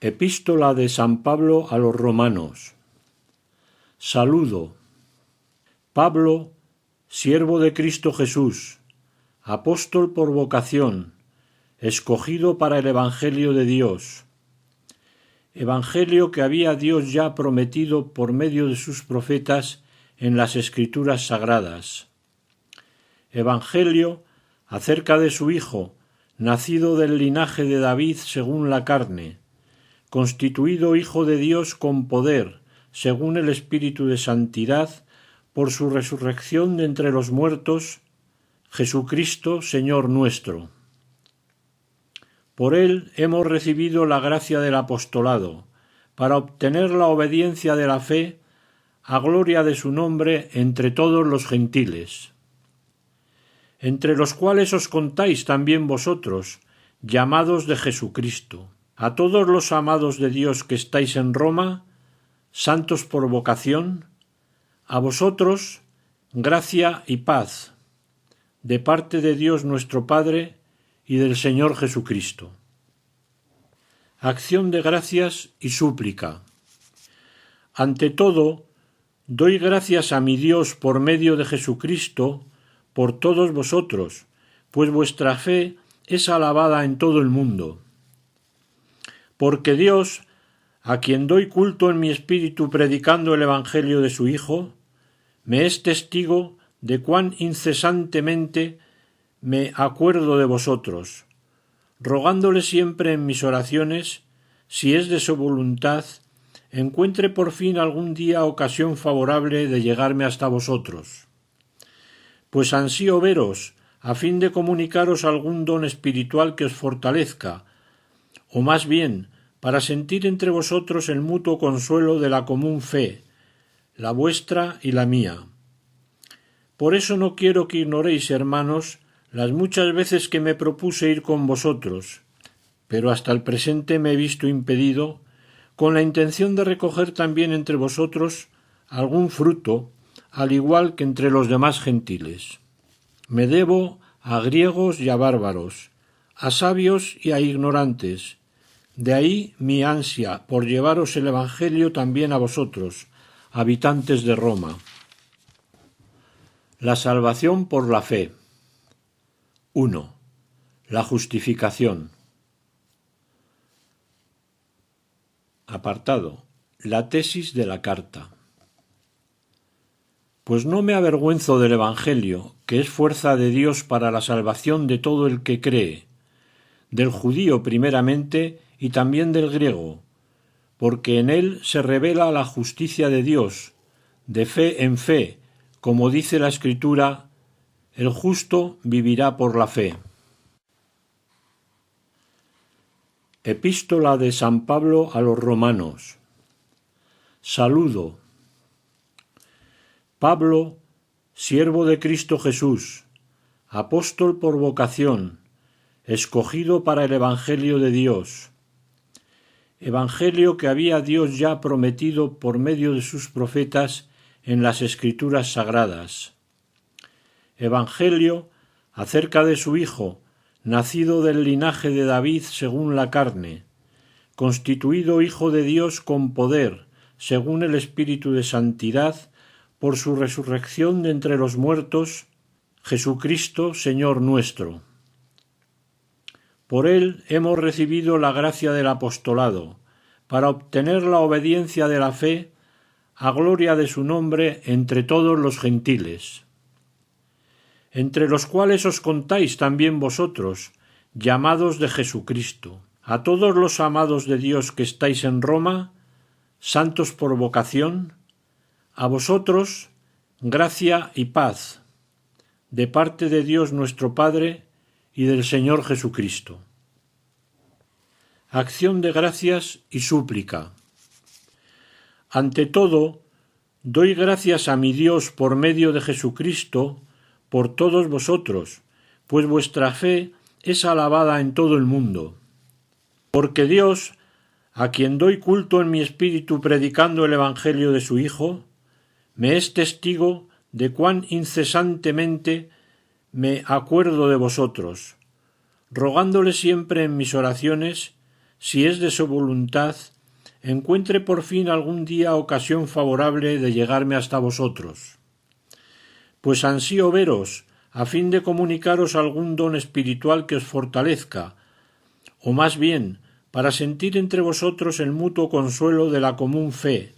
Epístola de San Pablo a los Romanos. Saludo. Pablo, siervo de Cristo Jesús, apóstol por vocación, escogido para el Evangelio de Dios. Evangelio que había Dios ya prometido por medio de sus profetas en las Escrituras sagradas. Evangelio acerca de su Hijo, nacido del linaje de David según la carne, constituido Hijo de Dios con poder, según el Espíritu de Santidad, por su resurrección de entre los muertos, Jesucristo, Señor nuestro. Por él hemos recibido la gracia del apostolado, para obtener la obediencia de la fe, a gloria de su nombre entre todos los gentiles, entre los cuales os contáis también vosotros, llamados de Jesucristo. A todos los amados de Dios que estáis en Roma, santos por vocación, a vosotros gracia y paz, de parte de Dios nuestro Padre y del Señor Jesucristo. Acción de gracias y súplica. Ante todo, doy gracias a mi Dios por medio de Jesucristo, por todos vosotros, pues vuestra fe es alabada en todo el mundo. Porque Dios, a quien doy culto en mi espíritu predicando el Evangelio de su Hijo, me es testigo de cuán incesantemente me acuerdo de vosotros, rogándole siempre en mis oraciones, si es de su voluntad, encuentre por fin algún día ocasión favorable de llegarme hasta vosotros. Pues ansío veros, a fin de comunicaros algún don espiritual que os fortalezca, o más bien, para sentir entre vosotros el mutuo consuelo de la común fe, la vuestra y la mía. Por eso no quiero que ignoréis, hermanos, las muchas veces que me propuse ir con vosotros, pero hasta el presente me he visto impedido, con la intención de recoger también entre vosotros algún fruto, al igual que entre los demás gentiles. Me debo a griegos y a bárbaros, a sabios y a ignorantes. De ahí mi ansia por llevaros el Evangelio también a vosotros, habitantes de Roma. La salvación por la fe. 1. La justificación. Apartado. La tesis de la carta. Pues no me avergüenzo del Evangelio, que es fuerza de Dios para la salvación de todo el que cree, del judío primeramente y también del griego, porque en él se revela la justicia de Dios, de fe en fe, como dice la Escritura, el justo vivirá por la fe. Epístola de San Pablo a los Romanos. Saludo. Pablo, siervo de Cristo Jesús, apóstol por vocación, escogido para el Evangelio de Dios. Evangelio que había Dios ya prometido por medio de sus profetas en las Escrituras sagradas. Evangelio acerca de su Hijo, nacido del linaje de David según la carne, constituido Hijo de Dios con poder, según el Espíritu de Santidad, por su resurrección de entre los muertos, Jesucristo, Señor nuestro. Por él hemos recibido la gracia del apostolado, para obtener la obediencia de la fe, a gloria de su nombre entre todos los gentiles, entre los cuales os contáis también vosotros, llamados de Jesucristo. A todos los amados de Dios que estáis en Roma, santos por vocación, a vosotros gracia y paz, de parte de Dios nuestro Padre y del Señor Jesucristo. Acción de gracias y súplica. Ante todo, doy gracias a mi Dios por medio de Jesucristo, por todos vosotros, pues vuestra fe es alabada en todo el mundo. Porque Dios, a quien doy culto en mi espíritu predicando el Evangelio de su Hijo, me es testigo de cuán incesantemente me acuerdo de vosotros, rogándole siempre en mis oraciones, si es de su voluntad, encuentre por fin algún día ocasión favorable de llegarme hasta vosotros. Pues ansío veros, a fin de comunicaros algún don espiritual que os fortalezca, o más bien, para sentir entre vosotros el mutuo consuelo de la común fe,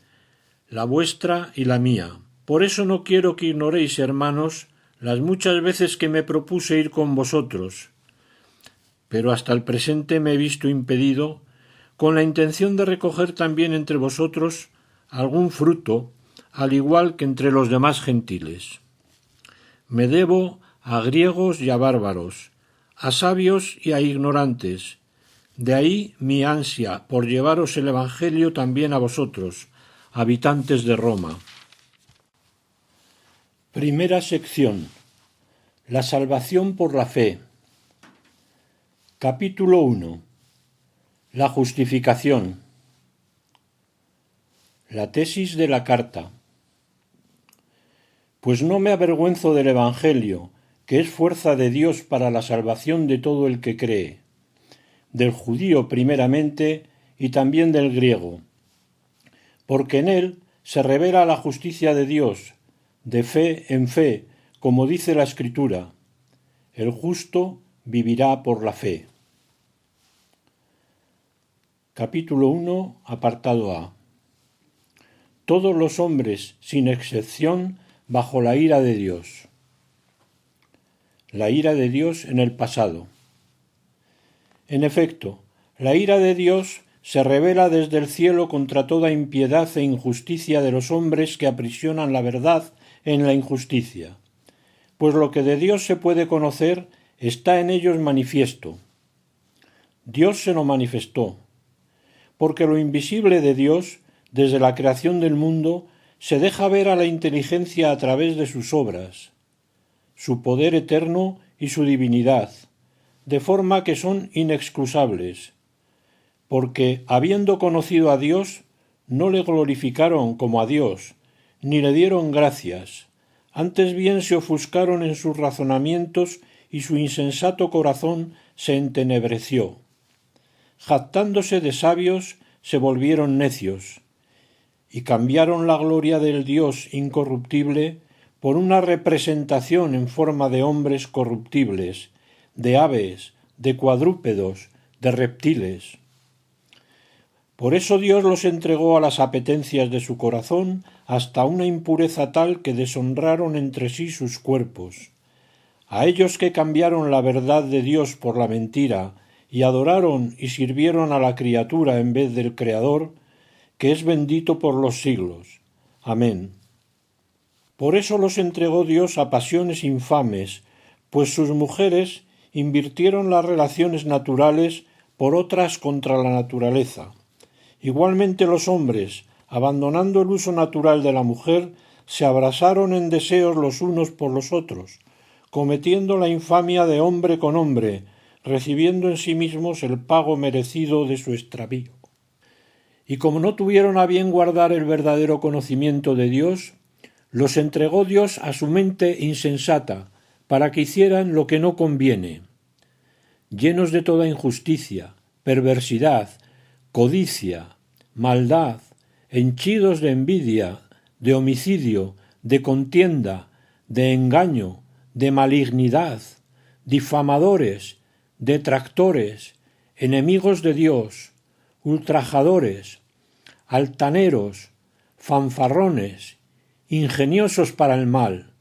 la vuestra y la mía. Por eso no quiero que ignoréis, hermanos, las muchas veces que me propuse ir con vosotros, pero hasta el presente me he visto impedido, con la intención de recoger también entre vosotros algún fruto, al igual que entre los demás gentiles. Me debo a griegos y a bárbaros, a sabios y a ignorantes. De ahí mi ansia por llevaros el Evangelio también a vosotros, habitantes de Roma. Primera sección. La salvación por la fe. Capítulo 1. La justificación. La tesis de la carta. Pues no me avergüenzo del Evangelio, que es fuerza de Dios para la salvación de todo el que cree, del judío primeramente y también del griego, porque en él se revela la justicia de Dios, de fe en fe, como dice la Escritura: el justo vivirá por la fe. Capítulo 1, apartado A. Todos los hombres, sin excepción, bajo la ira de Dios. La ira de Dios en el pasado. En efecto, la ira de Dios se revela desde el cielo contra toda impiedad e injusticia de los hombres que aprisionan la verdad en la injusticia, pues lo que de Dios se puede conocer está en ellos manifiesto. Dios se lo manifestó, porque lo invisible de Dios, desde la creación del mundo, se deja ver a la inteligencia a través de sus obras, su poder eterno y su divinidad, de forma que son inexcusables, porque, habiendo conocido a Dios, no le glorificaron como a Dios, ni le dieron gracias, antes bien se ofuscaron en sus razonamientos y su insensato corazón se entenebreció. Jactándose de sabios, se volvieron necios, y cambiaron la gloria del Dios incorruptible por una representación en forma de hombres corruptibles, de aves, de cuadrúpedos, de reptiles. Por eso Dios los entregó a las apetencias de su corazón hasta una impureza tal que deshonraron entre sí sus cuerpos. A ellos que cambiaron la verdad de Dios por la mentira y adoraron y sirvieron a la criatura en vez del Creador, que es bendito por los siglos. Amén. Por eso los entregó Dios a pasiones infames, pues sus mujeres invirtieron las relaciones naturales por otras contra la naturaleza. Igualmente los hombres, abandonando el uso natural de la mujer, se abrasaron en deseos los unos por los otros, cometiendo la infamia de hombre con hombre, recibiendo en sí mismos el pago merecido de su extravío. Y como no tuvieron a bien guardar el verdadero conocimiento de Dios, los entregó Dios a su mente insensata, para que hicieran lo que no conviene. Llenos de toda injusticia, perversidad, codicia, maldad, henchidos de envidia, de homicidio, de contienda, de engaño, de malignidad, difamadores, detractores, enemigos de Dios, ultrajadores, altaneros, fanfarrones, ingeniosos para el mal,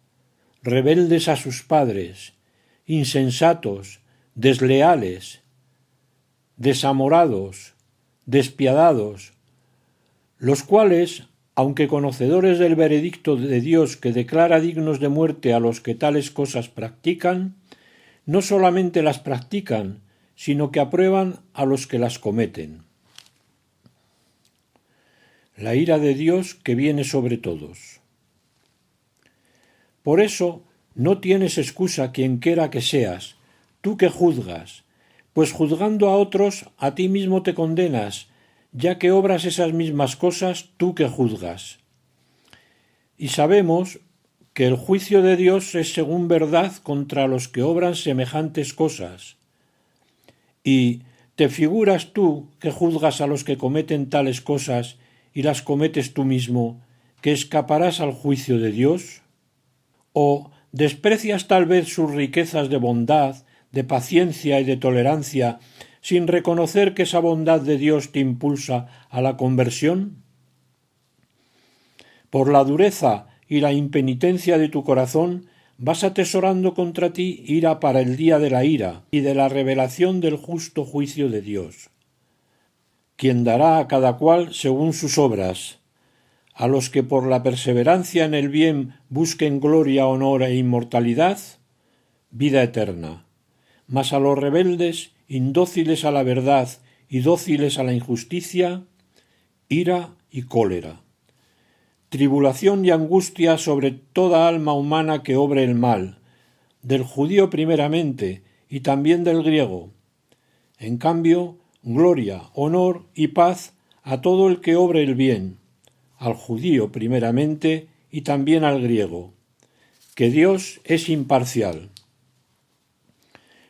rebeldes a sus padres, insensatos, desleales, desamorados, despiadados, los cuales, aunque conocedores del veredicto de Dios que declara dignos de muerte a los que tales cosas practican, no solamente las practican, sino que aprueban a los que las cometen. La ira de Dios que viene sobre todos. Por eso no tienes excusa quienquiera que seas, tú que juzgas, pues juzgando a otros a ti mismo te condenas, ya que obras esas mismas cosas tú que juzgas. Y sabemos que el juicio de Dios es según verdad contra los que obran semejantes cosas. Y ¿Te figuras tú que juzgas a los que cometen tales cosas y las cometes tú mismo, que escaparás al juicio de Dios? ¿O desprecias tal vez sus riquezas de bondad, de paciencia y de tolerancia, sin reconocer que esa bondad de Dios te impulsa a la conversión? Por la dureza y la impenitencia de tu corazón vas atesorando contra ti ira para el día de la ira y de la revelación del justo juicio de Dios, quien dará a cada cual según sus obras, a los que por la perseverancia en el bien busquen gloria, honor e inmortalidad, vida eterna, mas a los rebeldes, indóciles a la verdad y dóciles a la injusticia, ira y cólera, tribulación y angustia sobre toda alma humana que obre el mal, del judío primeramente y también del griego. En cambio, gloria, honor y paz a todo el que obre el bien, al judío primeramente y también al griego, que Dios es imparcial.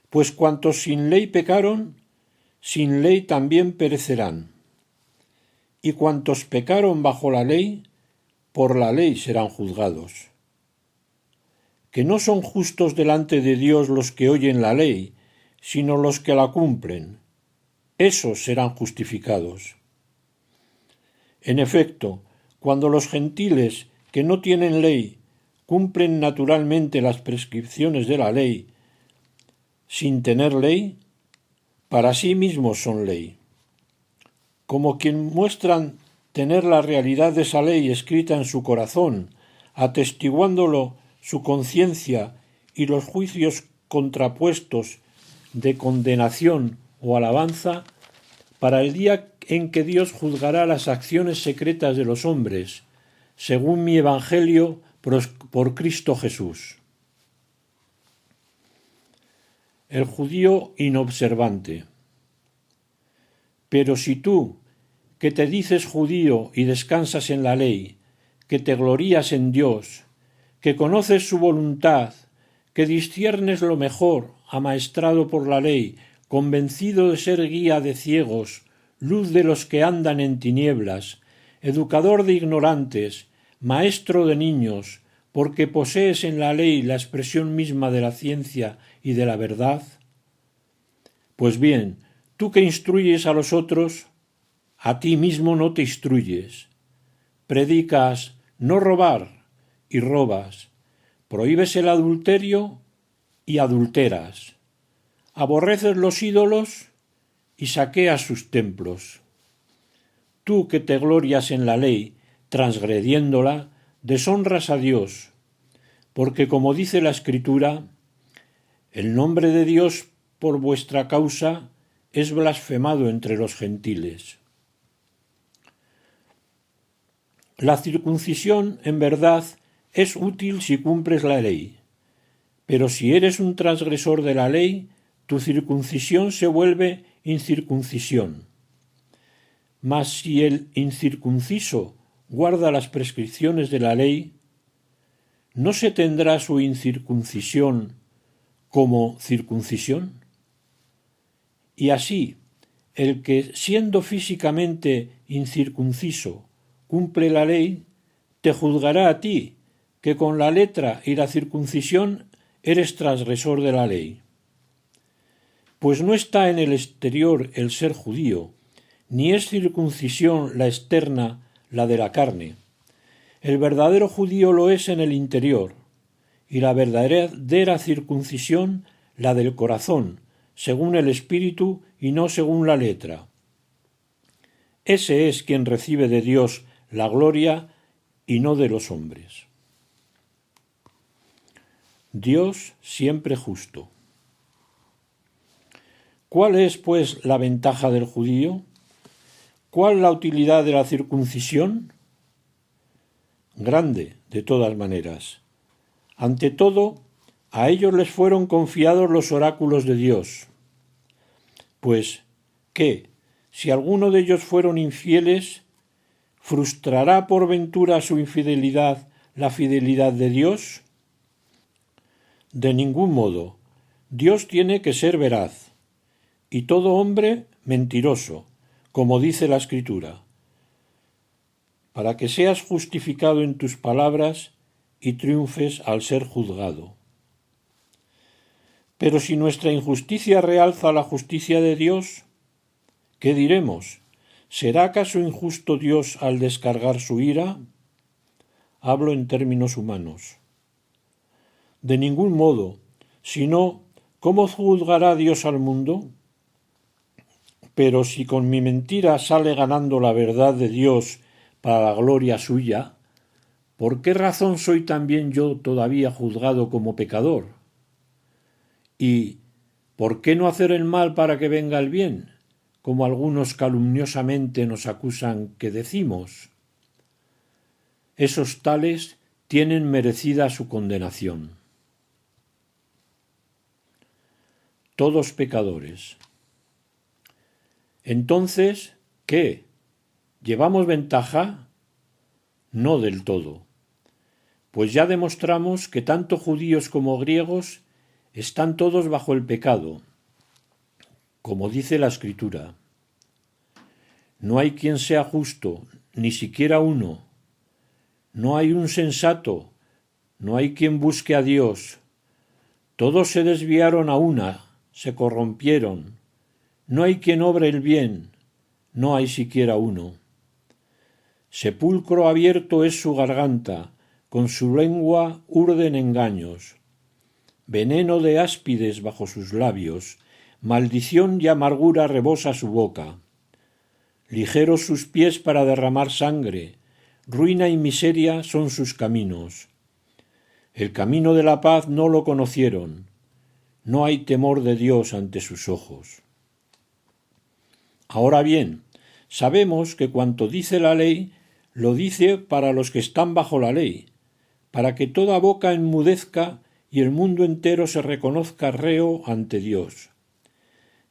Pues cuantos sin ley pecaron, sin ley también perecerán. Y cuantos pecaron bajo la ley, por la ley serán juzgados. Que no son justos delante de Dios los que oyen la ley, sino los que la cumplen. Esos serán justificados. En efecto, cuando los gentiles que no tienen ley cumplen naturalmente las prescripciones de la ley, sin tener ley, para sí mismos son ley. Como quien muestran tener la realidad de esa ley escrita en su corazón, atestiguándolo su conciencia y los juicios contrapuestos de condenación o alabanza, para el día en que Dios juzgará las acciones secretas de los hombres, según mi Evangelio por Cristo Jesús. El judío inobservante. Pero si tú, que te dices judío y descansas en la ley, que te glorías en Dios, que conoces su voluntad, que disciernes lo mejor, amaestrado por la ley, convencido de ser guía de ciegos, luz de los que andan en tinieblas, educador de ignorantes, maestro de niños, porque posees en la ley la expresión misma de la ciencia y de la verdad? Pues bien, tú que instruyes a los otros, a ti mismo no te instruyes. Predicas no robar y robas, prohíbes el adulterio y adulteras, aborreces los ídolos y saqueas sus templos. Tú que te glorias en la ley, transgrediéndola, deshonras a Dios, porque como dice la Escritura, el nombre de Dios por vuestra causa es blasfemado entre los gentiles. La circuncisión, en verdad, es útil si cumples la ley, pero si eres un transgresor de la ley, tu circuncisión se vuelve incircuncisión. Mas si el incircunciso guarda las prescripciones de la ley, ¿no se tendrá su incircuncisión como circuncisión? Y así, el que, siendo físicamente incircunciso, cumple la ley, te juzgará a ti, que con la letra y la circuncisión eres transgresor de la ley. Pues no está en el exterior el ser judío, ni es circuncisión la externa, la de la carne. El verdadero judío lo es en el interior, y la verdadera circuncisión la del corazón, según el espíritu y no según la letra. Ese es quien recibe de Dios la gloria y no de los hombres. Dios siempre justo. ¿Cuál es, pues, la ventaja del judío? ¿Cuál la utilidad de la circuncisión? Grande, de todas maneras. Ante todo, a ellos les fueron confiados los oráculos de Dios. Pues, ¿qué? Si alguno de ellos fueron infieles, ¿frustrará por ventura su infidelidad la fidelidad de Dios? De ningún modo. Dios tiene que ser veraz. y todo hombre mentiroso, como dice la Escritura, para que seas justificado en tus palabras y triunfes al ser juzgado. Pero si nuestra injusticia realza la justicia de Dios, ¿qué diremos? ¿Será acaso injusto Dios al descargar su ira? Hablo en términos humanos. De ningún modo, sino, ¿cómo juzgará Dios al mundo? Pero si con mi mentira sale ganando la verdad de Dios para la gloria suya, ¿por qué razón soy también yo todavía juzgado como pecador? ¿Y por qué no hacer el mal para que venga el bien, como algunos calumniosamente nos acusan que decimos? Esos tales tienen merecida su condenación. Todos pecadores. Entonces, ¿qué? ¿Llevamos ventaja? No del todo, pues ya demostramos que tanto judíos como griegos están todos bajo el pecado, como dice la Escritura. No hay quien sea justo, ni siquiera uno. No hay un sensato, no hay quien busque a Dios. Todos se desviaron a una, se corrompieron. No hay quien obre el bien, no hay siquiera uno. Sepulcro abierto es su garganta, con su lengua urden engaños. Veneno de áspides bajo sus labios, maldición y amargura rebosa su boca. Ligeros sus pies para derramar sangre, ruina y miseria son sus caminos. El camino de la paz no lo conocieron, no hay temor de Dios ante sus ojos. Ahora bien, sabemos que cuanto dice la ley, lo dice para los que están bajo la ley, para que toda boca enmudezca y el mundo entero se reconozca reo ante Dios,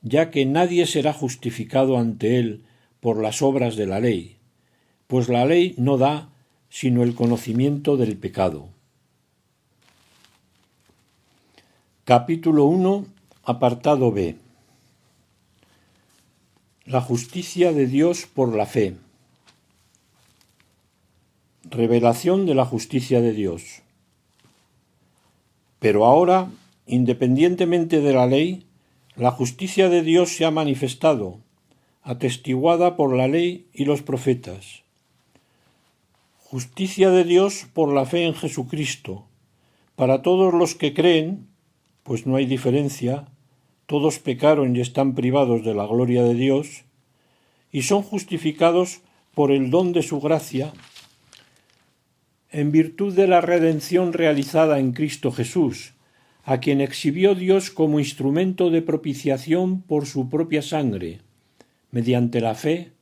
ya que nadie será justificado ante él por las obras de la ley, pues la ley no da sino el conocimiento del pecado. Capítulo 1, apartado B. La justicia de Dios por la fe. Revelación de la justicia de Dios. Pero ahora, independientemente de la ley, la justicia de Dios se ha manifestado, atestiguada por la ley y los profetas. Justicia de Dios por la fe en Jesucristo, para todos los que creen, pues no hay diferencia, todos pecaron y están privados de la gloria de Dios, y son justificados por el don de su gracia, en virtud de la redención realizada en Cristo Jesús, a quien exhibió Dios como instrumento de propiciación por su propia sangre, mediante la fe,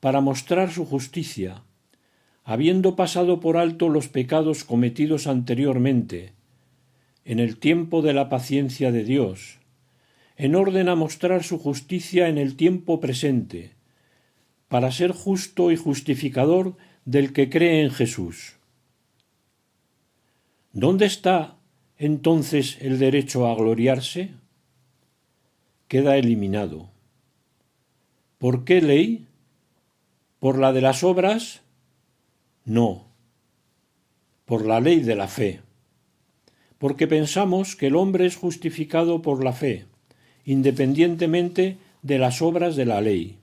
para mostrar su justicia, habiendo pasado por alto los pecados cometidos anteriormente, en el tiempo de la paciencia de Dios, en orden a mostrar su justicia en el tiempo presente, para ser justo y justificador del que cree en Jesús. ¿Dónde está entonces el derecho a gloriarse? Queda eliminado. ¿Por qué ley? ¿Por la de las obras? No, por la ley de la fe, porque pensamos que el hombre es justificado por la fe, independientemente de las obras de la ley.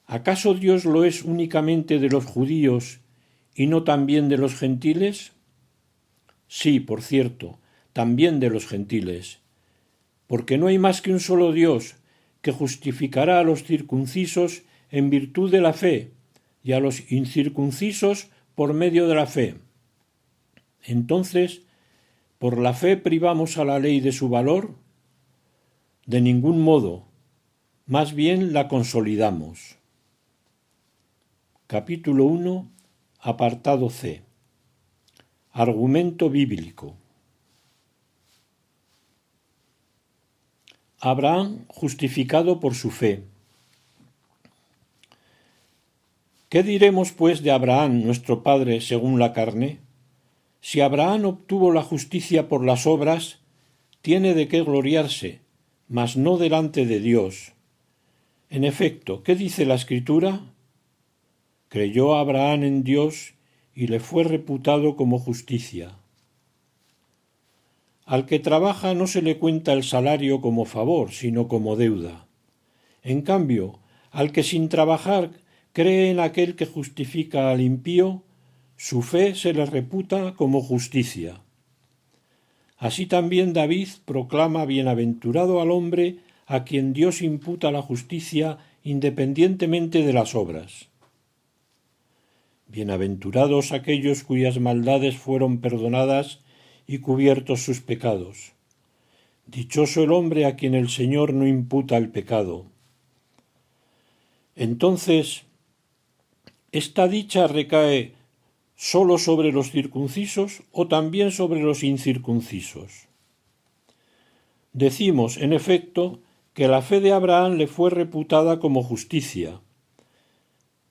¿Acaso Dios lo es únicamente de los judíos y no también de los gentiles? Sí, por cierto, también de los gentiles, porque no hay más que un solo Dios que justificará a los circuncisos en virtud de la fe y a los incircuncisos por medio de la fe. Entonces, ¿por la fe privamos a la ley de su valor? De ningún modo, más bien la consolidamos. Capítulo 1, apartado C. Argumento bíblico. Abraham justificado por su fe. ¿Qué diremos, pues, de Abraham, nuestro padre, según la carne? Si Abraham obtuvo la justicia por las obras, tiene de qué gloriarse, mas no delante de Dios. En efecto, ¿qué dice la Escritura? Creyó Abraham en Dios y le fue reputado como justicia. Al que trabaja no se le cuenta el salario como favor, sino como deuda. En cambio, al que sin trabajar cree en aquel que justifica al impío, su fe se le reputa como justicia. Así también David proclama bienaventurado al hombre a quien Dios imputa la justicia independientemente de las obras. Bienaventurados aquellos cuyas maldades fueron perdonadas y cubiertos sus pecados. Dichoso el hombre a quien el Señor no imputa el pecado. Entonces, ¿esta dicha recae sólo sobre los circuncisos o también sobre los incircuncisos? Decimos, en efecto, que la fe de Abraham le fue reputada como justicia.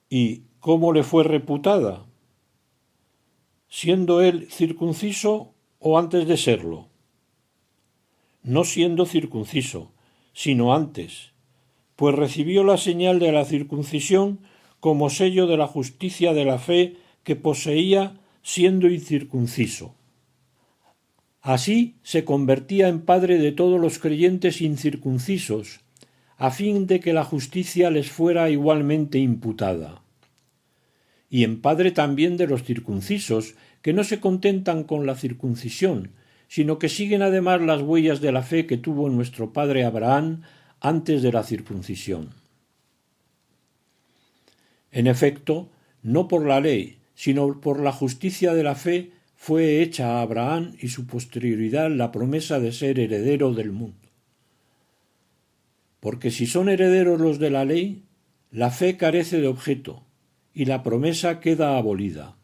¿Y cómo le fue reputada? ¿Siendo él circunciso o antes de serlo? No siendo circunciso, sino antes, pues recibió la señal de la circuncisión como sello de la justicia de la fe que poseía siendo incircunciso. Así se convertía en padre de todos los creyentes incircuncisos, a fin de que la justicia les fuera igualmente imputada. Y en padre también de los circuncisos, que no se contentan con la circuncisión, sino que siguen además las huellas de la fe que tuvo nuestro padre Abraham antes de la circuncisión. En efecto, no por la ley, sino por la justicia de la fe, fue hecha a Abraham y su posterioridad la promesa de ser heredero del mundo. Porque si son herederos los de la ley, la fe carece de objeto, y la promesa queda abolida.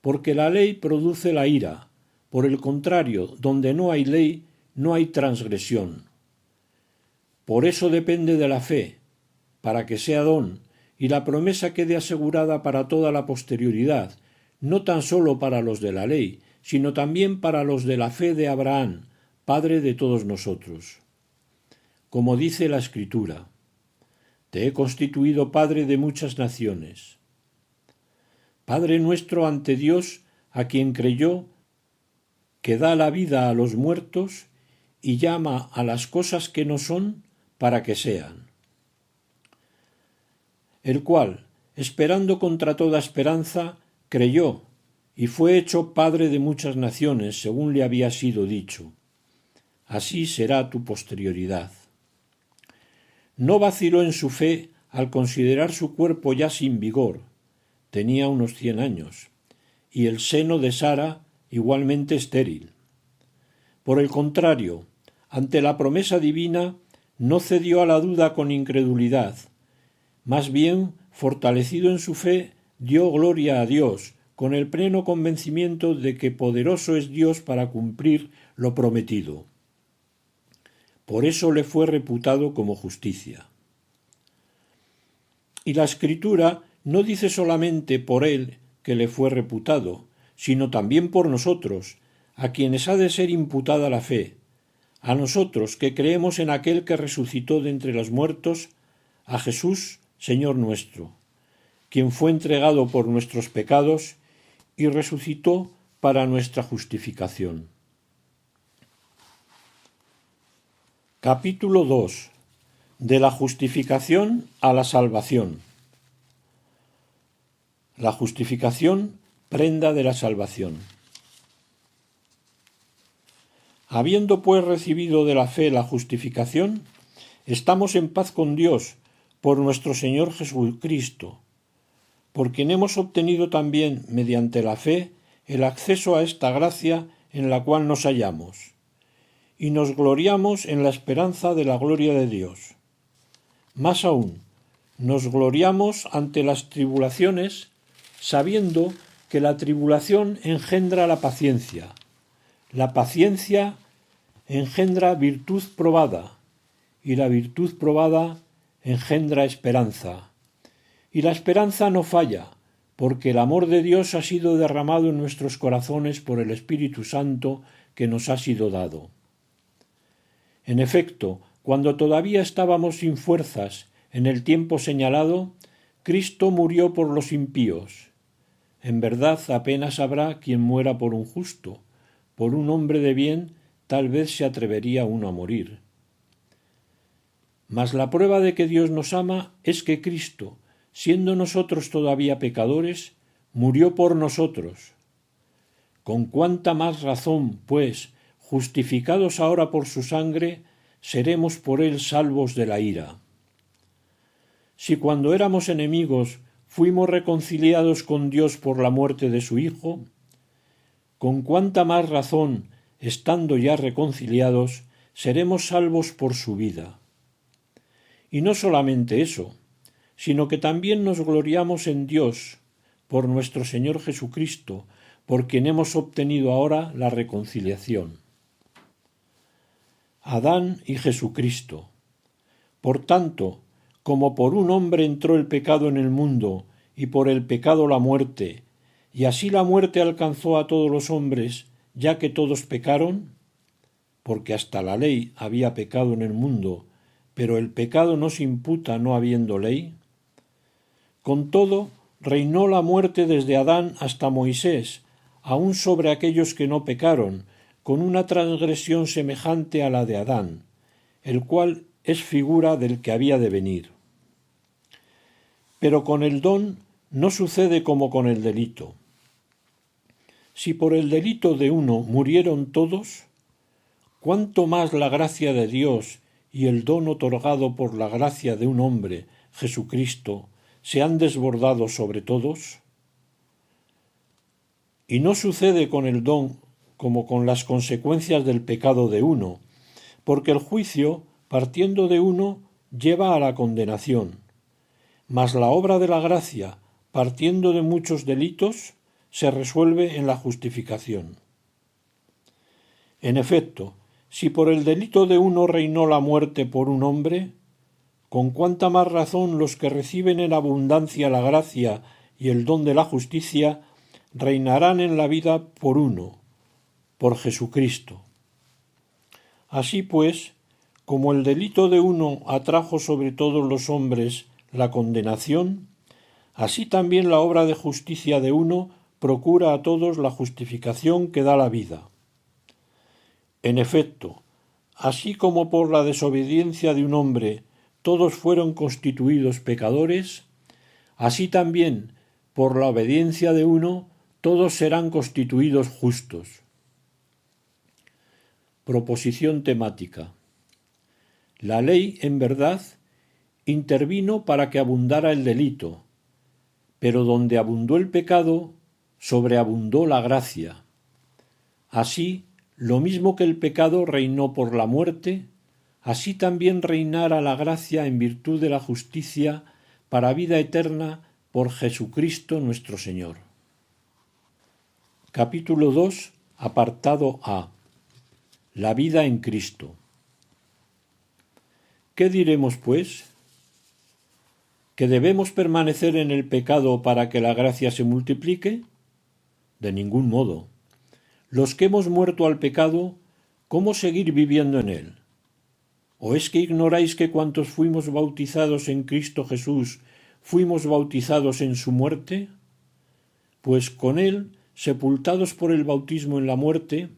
Porque la ley produce la ira, por el contrario, donde no hay ley, no hay transgresión. Por eso depende de la fe, para que sea don, y la promesa quede asegurada para toda la posterioridad, no tan sólo para los de la ley, sino también para los de la fe de Abraham, padre de todos nosotros. Como dice la Escritura, te he constituido padre de muchas naciones. Padre nuestro ante Dios, a quien creyó, que da la vida a los muertos y llama a las cosas que no son para que sean. El cual, esperando contra toda esperanza, creyó y fue hecho padre de muchas naciones, según le había sido dicho. Así será tu posterioridad. No vaciló en su fe al considerar su cuerpo ya sin vigor, tenía unos 100 años, y el seno de Sara igualmente estéril. Por el contrario, ante la promesa divina, no cedió a la duda con incredulidad. Más bien, fortalecido en su fe, dio gloria a Dios, con el pleno convencimiento de que poderoso es Dios para cumplir lo prometido. Por eso le fue reputado como justicia. Y la Escritura no dice solamente por él que le fue reputado, sino también por nosotros, a quienes ha de ser imputada la fe, a nosotros que creemos en aquel que resucitó de entre los muertos, a Jesús, Señor nuestro, quien fue entregado por nuestros pecados y resucitó para nuestra justificación. Capítulo 2. De la justificación a la salvación. La justificación, prenda de la salvación. Habiendo pues recibido de la fe la justificación, estamos en paz con Dios por nuestro Señor Jesucristo, por quien hemos obtenido también, mediante la fe, el acceso a esta gracia en la cual nos hallamos, y nos gloriamos en la esperanza de la gloria de Dios. Más aún, nos gloriamos ante las tribulaciones, sabiendo que la tribulación engendra la paciencia engendra virtud probada, y la virtud probada engendra esperanza. Y la esperanza no falla, porque el amor de Dios ha sido derramado en nuestros corazones por el Espíritu Santo que nos ha sido dado. En efecto, cuando todavía estábamos sin fuerzas en el tiempo señalado, Cristo murió por los impíos. En verdad apenas habrá quien muera por un justo. Por un hombre de bien tal vez se atrevería uno a morir. Mas la prueba de que Dios nos ama es que Cristo, siendo nosotros todavía pecadores, murió por nosotros. Con cuánta más razón, pues, justificados ahora por su sangre, seremos por él salvos de la ira. Si cuando éramos enemigos fuimos reconciliados con Dios por la muerte de su Hijo, con cuánta más razón, estando ya reconciliados, seremos salvos por su vida. Y no solamente eso, sino que también nos gloriamos en Dios, por nuestro Señor Jesucristo, por quien hemos obtenido ahora la reconciliación. Adán y Jesucristo. Por tanto, como por un hombre entró el pecado en el mundo, y por el pecado la muerte, y así la muerte alcanzó a todos los hombres, ya que todos pecaron, porque hasta la ley había pecado en el mundo, pero el pecado no se imputa no habiendo ley. Con todo, reinó la muerte desde Adán hasta Moisés, aun sobre aquellos que no pecaron, con una transgresión semejante a la de Adán, el cual es figura del que había de venir. Pero con el don no sucede como con el delito. Si por el delito de uno murieron todos, ¿cuánto más la gracia de Dios y el don otorgado por la gracia de un hombre, Jesucristo, se han desbordado sobre todos? Y no sucede con el don como con las consecuencias del pecado de uno, porque el juicio, partiendo de uno, lleva a la condenación, mas la obra de la gracia, partiendo de muchos delitos, se resuelve en la justificación. En efecto, si por el delito de uno reinó la muerte por un hombre, con cuánta más razón los que reciben en abundancia la gracia y el don de la justicia reinarán en la vida por uno, por Jesucristo. Así pues, como el delito de uno atrajo sobre todos los hombres la condenación, así también la obra de justicia de uno procura a todos la justificación que da la vida. En efecto, así como por la desobediencia de un hombre todos fueron constituidos pecadores, así también por la obediencia de uno todos serán constituidos justos. Proposición temática. La ley, en verdad, intervino para que abundara el delito, pero donde abundó el pecado, sobreabundó la gracia. Así, lo mismo que el pecado reinó por la muerte, así también reinara la gracia en virtud de la justicia para vida eterna por Jesucristo nuestro Señor. Capítulo 2, apartado A. La vida en Cristo. ¿Qué diremos, pues? ¿Que debemos permanecer en el pecado para que la gracia se multiplique? De ningún modo. Los que hemos muerto al pecado, ¿cómo seguir viviendo en él? ¿O es que ignoráis que cuantos fuimos bautizados en Cristo Jesús, fuimos bautizados en su muerte? Pues con él, sepultados por el bautismo en la muerte,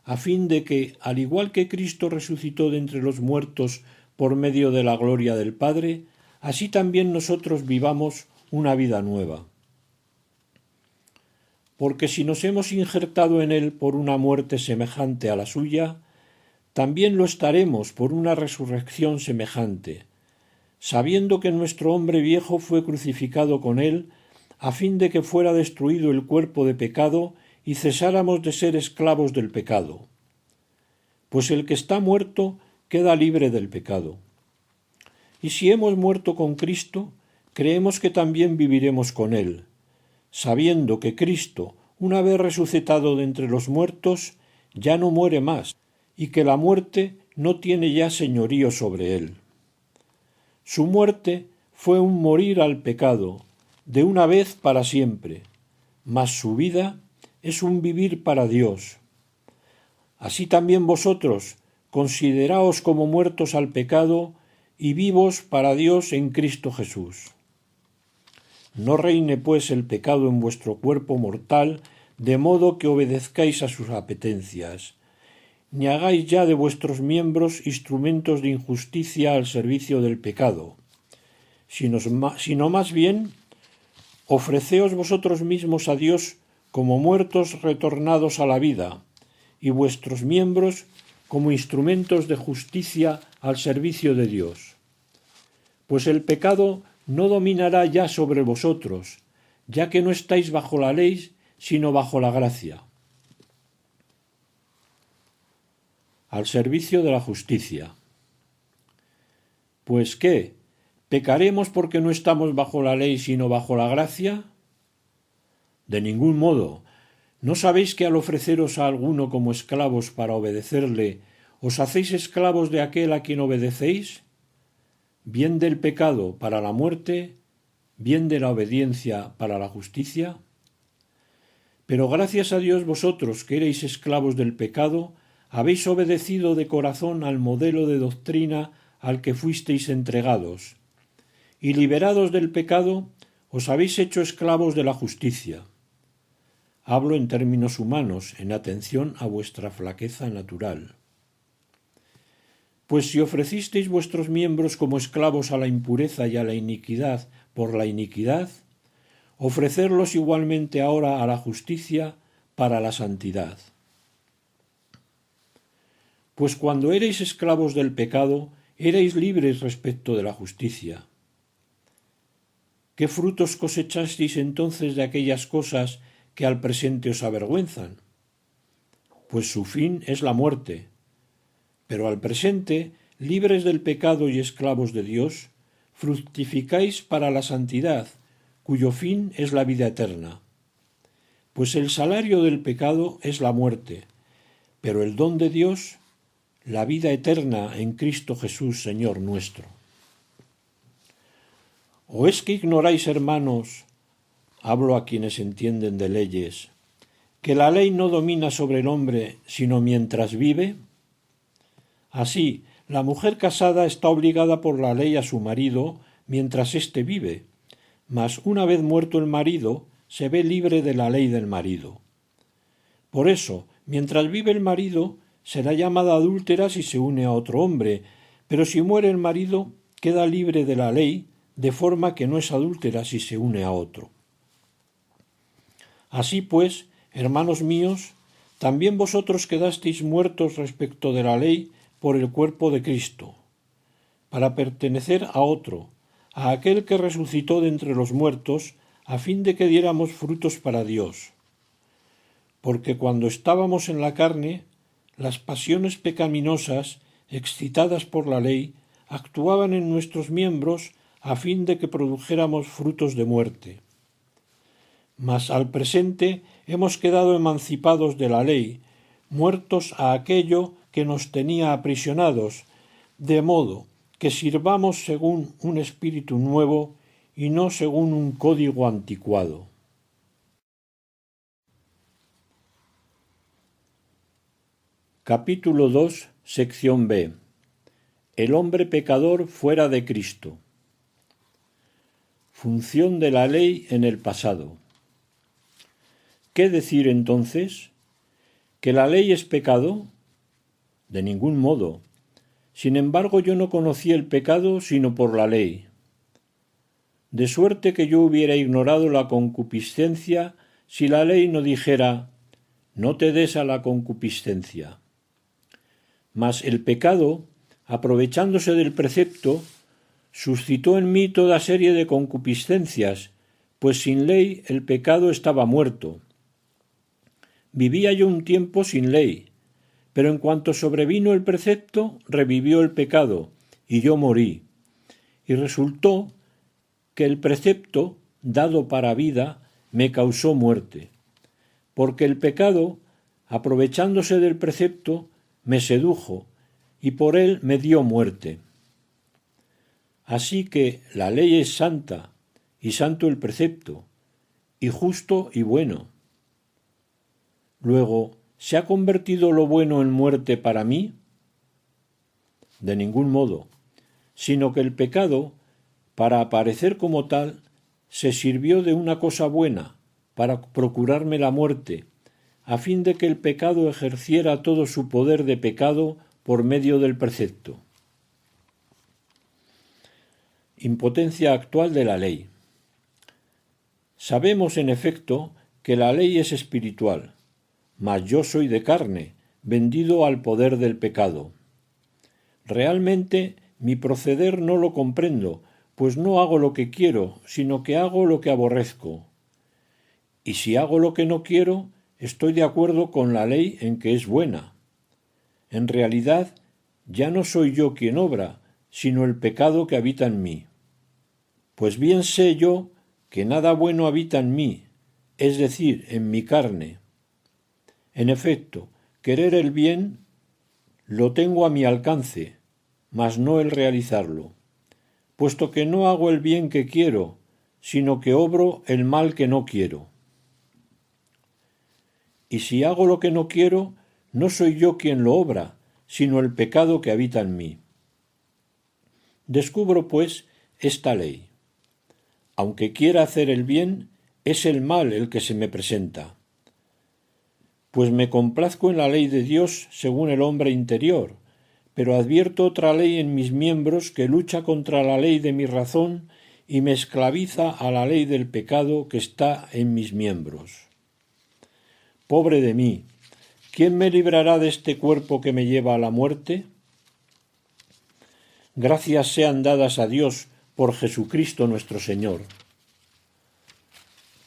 a fin de que, al igual que Cristo resucitó de entre los muertos por medio de la gloria del Padre, así también nosotros vivamos una vida nueva. Porque si nos hemos injertado en él por una muerte semejante a la suya, también lo estaremos por una resurrección semejante, sabiendo que nuestro hombre viejo fue crucificado con él, a fin de que fuera destruido el cuerpo de pecado y cesáramos de ser esclavos del pecado. Pues el que está muerto queda libre del pecado. Y si hemos muerto con Cristo, creemos que también viviremos con él, sabiendo que Cristo, una vez resucitado de entre los muertos, ya no muere más, y que la muerte no tiene ya señorío sobre él. Su muerte fue un morir al pecado, de una vez para siempre, mas su vida es un vivir para Dios. Así también vosotros, consideraos como muertos al pecado y vivos para Dios en Cristo Jesús. No reine pues el pecado en vuestro cuerpo mortal, de modo que obedezcáis a sus apetencias, ni hagáis ya de vuestros miembros instrumentos de injusticia al servicio del pecado, sino más bien ofreceos vosotros mismos a Dios como muertos retornados a la vida, y vuestros miembros como instrumentos de justicia al servicio de Dios. Pues el pecado no dominará ya sobre vosotros, ya que no estáis bajo la ley, sino bajo la gracia. Al servicio de la justicia. ¿Pues qué? ¿Pecaremos porque no estamos bajo la ley, sino bajo la gracia? De ningún modo. ¿No sabéis que al ofreceros a alguno como esclavos para obedecerle, os hacéis esclavos de aquel a quien obedecéis? Bien del pecado para la muerte, bien de la obediencia para la justicia. Pero gracias a Dios vosotros, que erais esclavos del pecado, habéis obedecido de corazón al modelo de doctrina al que fuisteis entregados, y liberados del pecado, os habéis hecho esclavos de la justicia. Hablo en términos humanos, en atención a vuestra flaqueza natural. Pues si ofrecisteis vuestros miembros como esclavos a la impureza y a la iniquidad por la iniquidad, ofrecerlos igualmente ahora a la justicia para la santidad. Pues cuando erais esclavos del pecado, erais libres respecto de la justicia. ¿Qué frutos cosechasteis entonces de aquellas cosas que al presente os avergüenzan? Pues su fin es la muerte. Pero al presente, libres del pecado y esclavos de Dios, fructificáis para la santidad, cuyo fin es la vida eterna. Pues el salario del pecado es la muerte, pero el don de Dios, la vida eterna en Cristo Jesús, Señor nuestro. ¿O es que ignoráis, hermanos, hablo a quienes entienden de leyes, que la ley no domina sobre el hombre sino mientras vive? Así, la mujer casada está obligada por la ley a su marido mientras éste vive, mas una vez muerto el marido, se ve libre de la ley del marido. Por eso, mientras vive el marido, será llamada adúltera si se une a otro hombre, pero si muere el marido, queda libre de la ley, de forma que no es adúltera si se une a otro. Así pues, hermanos míos, también vosotros quedasteis muertos respecto de la ley por el cuerpo de Cristo, para pertenecer a otro, a aquel que resucitó de entre los muertos, a fin de que diéramos frutos para Dios. Porque cuando estábamos en la carne, las pasiones pecaminosas, excitadas por la ley, actuaban en nuestros miembros a fin de que produjéramos frutos de muerte. Mas al presente hemos quedado emancipados de la ley, muertos a aquello que nos tenía aprisionados, de modo que sirvamos según un espíritu nuevo y no según un código anticuado. Capítulo 2, sección B. El hombre pecador fuera de Cristo. Función de la ley en el pasado. ¿Qué decir entonces? ¿Que la ley es pecado? De ningún modo. Sin embargo, yo no conocí el pecado sino por la ley. De suerte que yo hubiera ignorado la concupiscencia si la ley no dijera: no te des a la concupiscencia. Mas el pecado, aprovechándose del precepto, suscitó en mí toda serie de concupiscencias, pues sin ley el pecado estaba muerto. Vivía yo un tiempo sin ley, pero en cuanto sobrevino el precepto, revivió el pecado, y yo morí. Y resultó que el precepto, dado para vida, me causó muerte, porque el pecado, aprovechándose del precepto, me sedujo, y por él me dio muerte. Así que la ley es santa, y santo el precepto, y justo y bueno. Luego, ¿se ha convertido lo bueno en muerte para mí? de ningún modo, sino que el pecado, para aparecer como tal, se sirvió de una cosa buena, para procurarme la muerte, a fin de que el pecado ejerciera todo su poder de pecado por medio del precepto. Impotencia actual de la ley. Sabemos, en efecto, que la ley es espiritual, mas yo soy de carne, vendido al poder del pecado. Realmente mi proceder no lo comprendo, pues no hago lo que quiero, sino que hago lo que aborrezco. Y si hago lo que no quiero, estoy de acuerdo con la ley en que es buena. En realidad, ya no soy yo quien obra, sino el pecado que habita en mí. Pues bien sé yo que nada bueno habita en mí, es decir, en mi carne. En efecto, querer el bien lo tengo a mi alcance, mas no el realizarlo, puesto que no hago el bien que quiero, sino que obro el mal que no quiero. Y si hago lo que no quiero, no soy yo quien lo obra, sino el pecado que habita en mí. Descubro, pues, esta ley. Aunque quiera hacer el bien, es el mal el que se me presenta. Pues me complazco en la ley de Dios según el hombre interior, pero advierto otra ley en mis miembros que lucha contra la ley de mi razón y me esclaviza a la ley del pecado que está en mis miembros. Pobre de mí, ¿quién me librará de este cuerpo que me lleva a la muerte? Gracias sean dadas a Dios por Jesucristo nuestro Señor.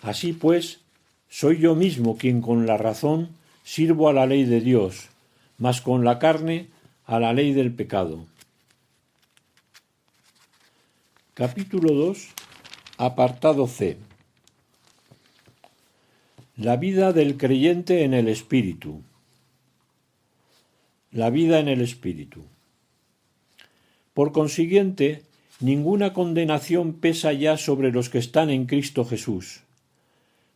Así pues, soy yo mismo quien con la razón sirvo a la ley de Dios, mas con la carne a la ley del pecado. Capítulo 2, apartado C. La vida del creyente en el Espíritu. La vida en el Espíritu. Por consiguiente, ninguna condenación pesa ya sobre los que están en Cristo Jesús,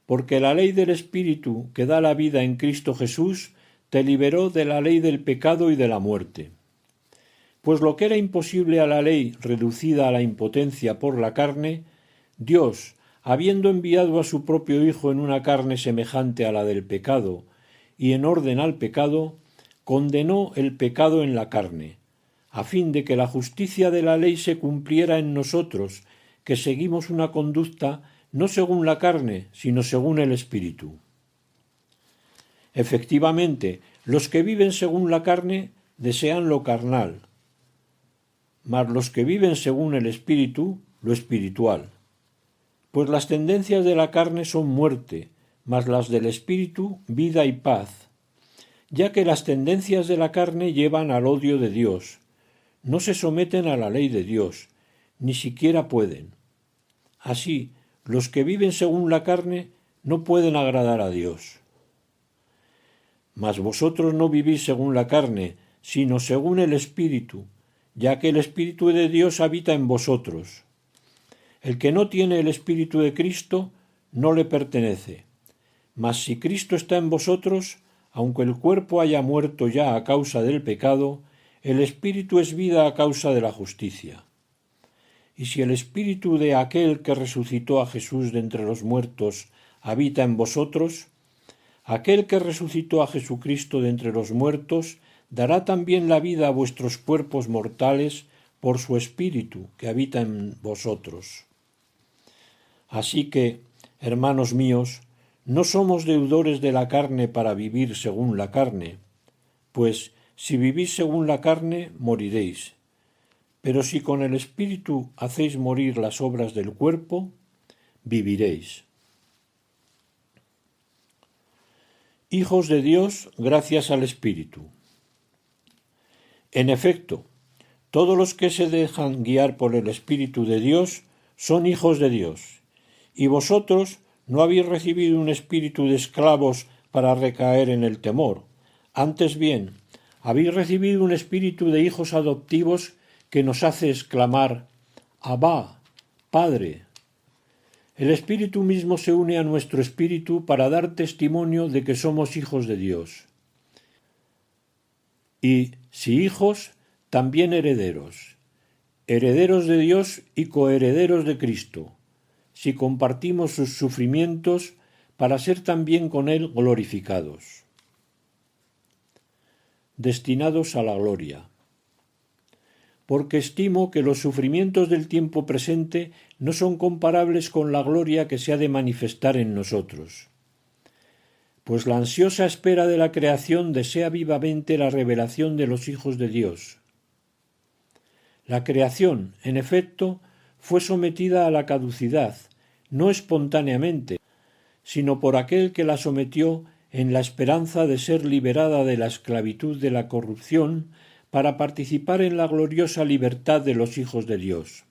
porque la ley del Espíritu que da la vida en Cristo Jesús te liberó de la ley del pecado y de la muerte. Pues lo que era imposible a la ley reducida a la impotencia por la carne, Dios, habiendo enviado a su propio Hijo en una carne semejante a la del pecado y en orden al pecado, condenó el pecado en la carne, a fin de que la justicia de la ley se cumpliera en nosotros, que seguimos una conducta no según la carne, sino según el Espíritu. Efectivamente, los que viven según la carne desean lo carnal, mas los que viven según el Espíritu, lo espiritual. Pues las tendencias de la carne son muerte, mas las del Espíritu, vida y paz, ya que las tendencias de la carne llevan al odio de Dios, no se someten a la ley de Dios, ni siquiera pueden. Así, los que viven según la carne no pueden agradar a Dios. Mas vosotros no vivís según la carne, sino según el Espíritu, ya que el Espíritu de Dios habita en vosotros. El que no tiene el Espíritu de Cristo no le pertenece. Mas si Cristo está en vosotros, aunque el cuerpo haya muerto ya a causa del pecado, el Espíritu es vida a causa de la justicia. Y si el Espíritu de aquel que resucitó a Jesús de entre los muertos habita en vosotros, aquel que resucitó a Jesucristo de entre los muertos dará también la vida a vuestros cuerpos mortales por su Espíritu que habita en vosotros. Así que, hermanos míos, no somos deudores de la carne para vivir según la carne, pues si vivís según la carne, moriréis. Pero si con el Espíritu hacéis morir las obras del cuerpo, viviréis. Hijos de Dios gracias al Espíritu. En efecto, todos los que se dejan guiar por el Espíritu de Dios son hijos de Dios, y vosotros no habéis recibido un espíritu de esclavos para recaer en el temor. Antes bien, habéis recibido un espíritu de hijos adoptivos que nos hace exclamar: Abba, Padre. El Espíritu mismo se une a nuestro espíritu para dar testimonio de que somos hijos de Dios. Y, si hijos, también herederos, herederos de Dios y coherederos de Cristo, si compartimos sus sufrimientos para ser también con Él glorificados. Destinados a la gloria. Porque estimo que los sufrimientos del tiempo presente no son comparables con la gloria que se ha de manifestar en nosotros. Pues la ansiosa espera de la creación desea vivamente la revelación de los hijos de Dios. La creación, en efecto, fue sometida a la caducidad, no espontáneamente, sino por aquel que la sometió en la esperanza de ser liberada de la esclavitud de la corrupción para participar en la gloriosa libertad de los hijos de Dios.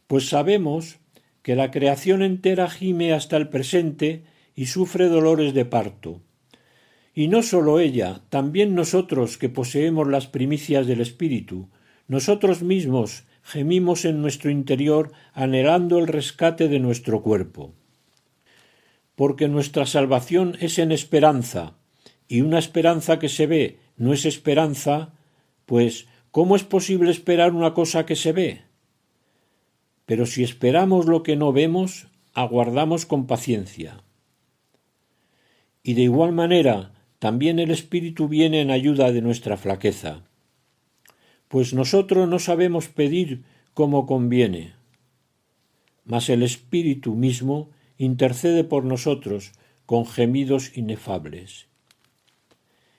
Pues sabemos que la creación entera gime hasta el presente y sufre dolores de parto. Y no sólo ella, también nosotros que poseemos las primicias del Espíritu, nosotros mismos gemimos en nuestro interior anhelando el rescate de nuestro cuerpo. Porque nuestra salvación es en esperanza, y una esperanza que se ve no es esperanza, pues ¿cómo es posible esperar una cosa que se ve? Pero si esperamos lo que no vemos, aguardamos con paciencia. Y de igual manera, también el Espíritu viene en ayuda de nuestra flaqueza. Pues nosotros no sabemos pedir como conviene, mas el Espíritu mismo intercede por nosotros con gemidos inefables.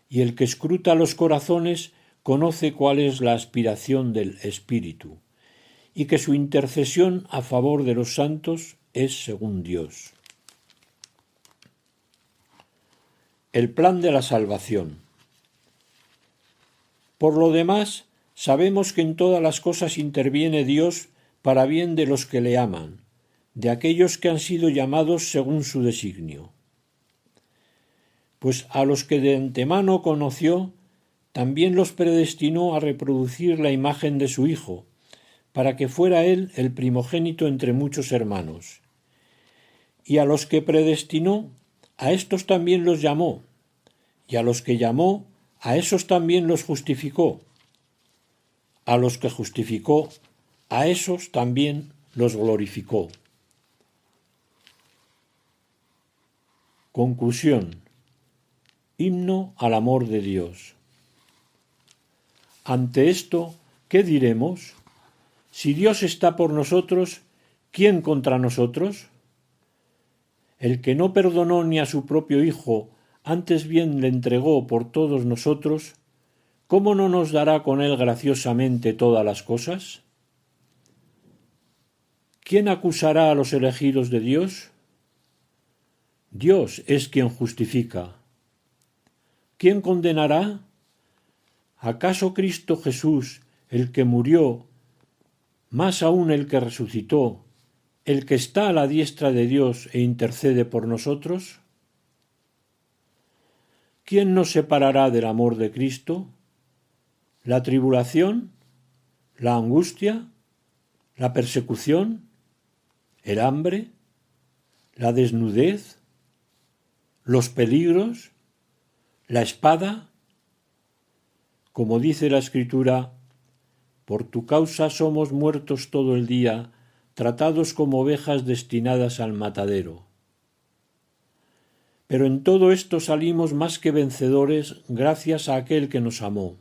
Y el que escruta los corazones conoce cuál es la aspiración del Espíritu, y que su intercesión a favor de los santos es según Dios. El plan de la salvación. Por lo demás, sabemos que en todas las cosas interviene Dios para bien de los que le aman, de aquellos que han sido llamados según su designio. Pues a los que de antemano conoció, también los predestinó a reproducir la imagen de su Hijo, para que fuera él el primogénito entre muchos hermanos. Y a los que predestinó, a éstos también los llamó, y a los que llamó, a esos también los justificó. A los que justificó, a esos también los glorificó. Conclusión. Himno al amor de Dios. Ante esto, ¿qué diremos? Si Dios está por nosotros, ¿quién contra nosotros? El que no perdonó ni a su propio Hijo, antes bien le entregó por todos nosotros, ¿cómo no nos dará con él graciosamente todas las cosas? ¿Quién acusará a los elegidos de Dios? Dios es quien justifica. ¿Quién condenará? ¿Acaso Cristo Jesús, el que murió, más aún el que resucitó, el que está a la diestra de Dios e intercede por nosotros? ¿Quién nos separará del amor de Cristo? ¿La tribulación? ¿La angustia? ¿La persecución? ¿El hambre? ¿La desnudez? ¿Los peligros? ¿La espada? Como dice la Escritura, por tu causa somos muertos todo el día, tratados como ovejas destinadas al matadero. Pero en todo esto salimos más que vencedores gracias a aquel que nos amó.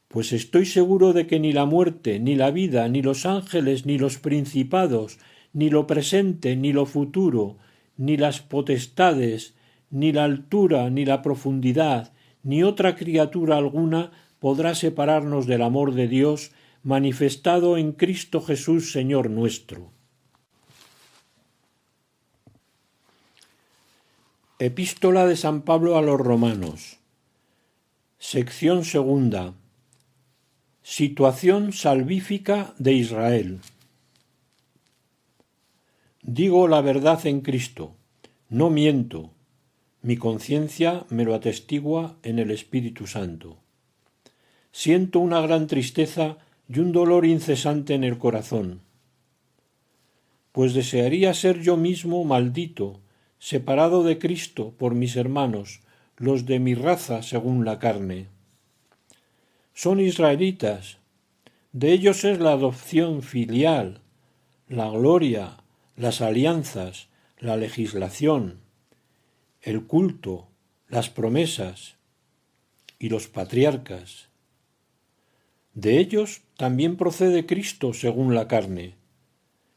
Pues estoy seguro de que ni la muerte, ni la vida, ni los ángeles, ni los principados, ni lo presente, ni lo futuro, ni las potestades, ni la altura, ni la profundidad, ni otra criatura alguna podrá separarnos del amor de Dios manifestado en Cristo Jesús, Señor nuestro. Epístola de San Pablo a los Romanos. Sección segunda. Situación salvífica de Israel. Digo la verdad en Cristo, no miento. Mi conciencia me lo atestigua en el Espíritu Santo. Siento una gran tristeza y un dolor incesante en el corazón, pues desearía ser yo mismo maldito, separado de Cristo por mis hermanos, los de mi raza según la carne. son israelitas. De ellos es la adopción filial, la gloria, las alianzas, la legislación, el culto, las promesas y los patriarcas. De ellos también procede Cristo según la carne,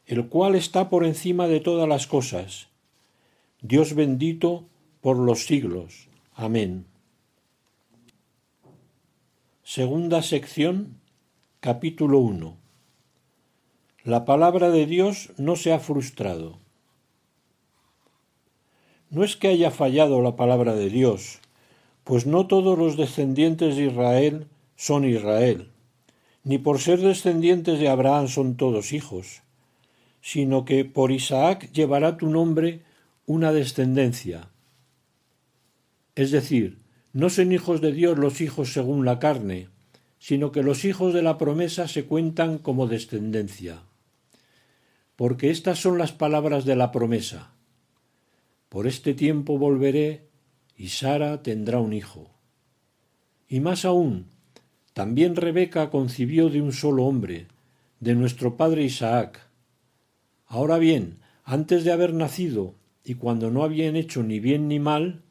el cual está por encima de todas las cosas, Dios bendito por los siglos. Amén. Segunda sección, capítulo 1. La palabra de Dios no se ha frustrado. No es que haya fallado la palabra de Dios, pues no todos los descendientes de Israel son Israel, ni por ser descendientes de Abraham son todos hijos, sino que por Isaac llevará tu nombre una descendencia. Es decir, no son hijos de Dios los hijos según la carne, sino que los hijos de la promesa se cuentan como descendencia. Porque estas son las palabras de la promesa. Por este tiempo volveré y Sara tendrá un hijo. Y más aún, también Rebeca concibió de un solo hombre, de nuestro padre Isaac. Ahora bien, antes de haber nacido y cuando no habían hecho ni bien ni mal,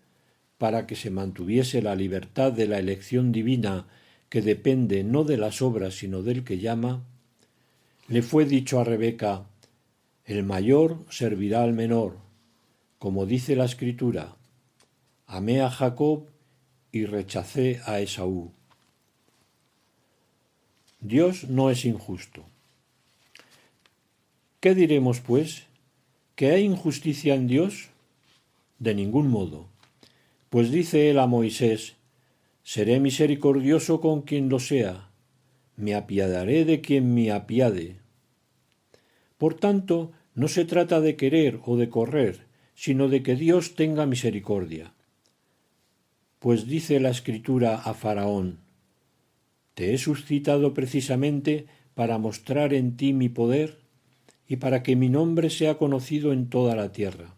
para que se mantuviese la libertad de la elección divina que depende no de las obras sino del que llama, le fue dicho a Rebeca: el mayor servirá al menor, como dice la Escritura: amé a Jacob y rechacé a Esaú. Dios no es injusto. ¿Qué diremos, pues? ¿Que hay injusticia en Dios? De ningún modo. Pues dice él a Moisés: seré misericordioso con quien lo sea, me apiadaré de quien me apiade. Por tanto, no se trata de querer o de correr, sino de que Dios tenga misericordia. Pues dice la Escritura a Faraón: te he suscitado precisamente para mostrar en ti mi poder y para que mi nombre sea conocido en toda la tierra.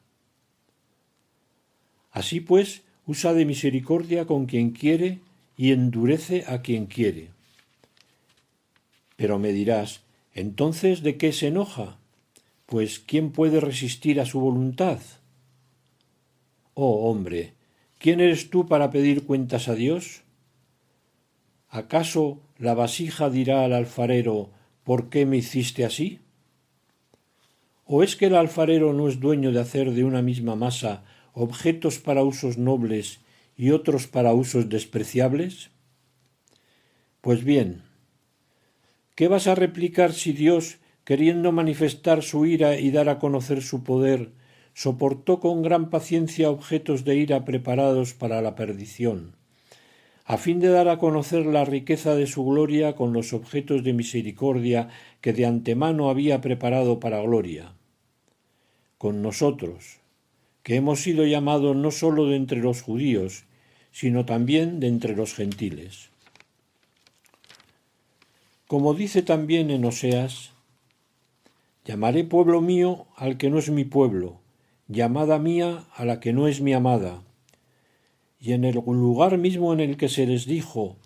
Así pues, usa de misericordia con quien quiere y endurece a quien quiere. Pero me dirás: ¿entonces de qué se enoja? Pues ¿quién puede resistir a su voluntad? Oh hombre, ¿quién eres tú para pedir cuentas a Dios? ¿Acaso la vasija dirá al alfarero: ¿por qué me hiciste así? ¿O es que el alfarero no es dueño de hacer de una misma masa objetos para usos nobles y otros para usos despreciables? Pues bien, ¿qué vas a replicar si Dios, queriendo manifestar su ira y dar a conocer su poder, soportó con gran paciencia objetos de ira preparados para la perdición, a fin de dar a conocer la riqueza de su gloria con los objetos de misericordia que de antemano había preparado para gloria? Con nosotros, que hemos sido llamados no sólo de entre los judíos, sino también de entre los gentiles. Como dice también en Oseas: llamaré pueblo mío al que no es mi pueblo, y amada mía a la que no es mi amada. Y en el lugar mismo en el que se les dijo: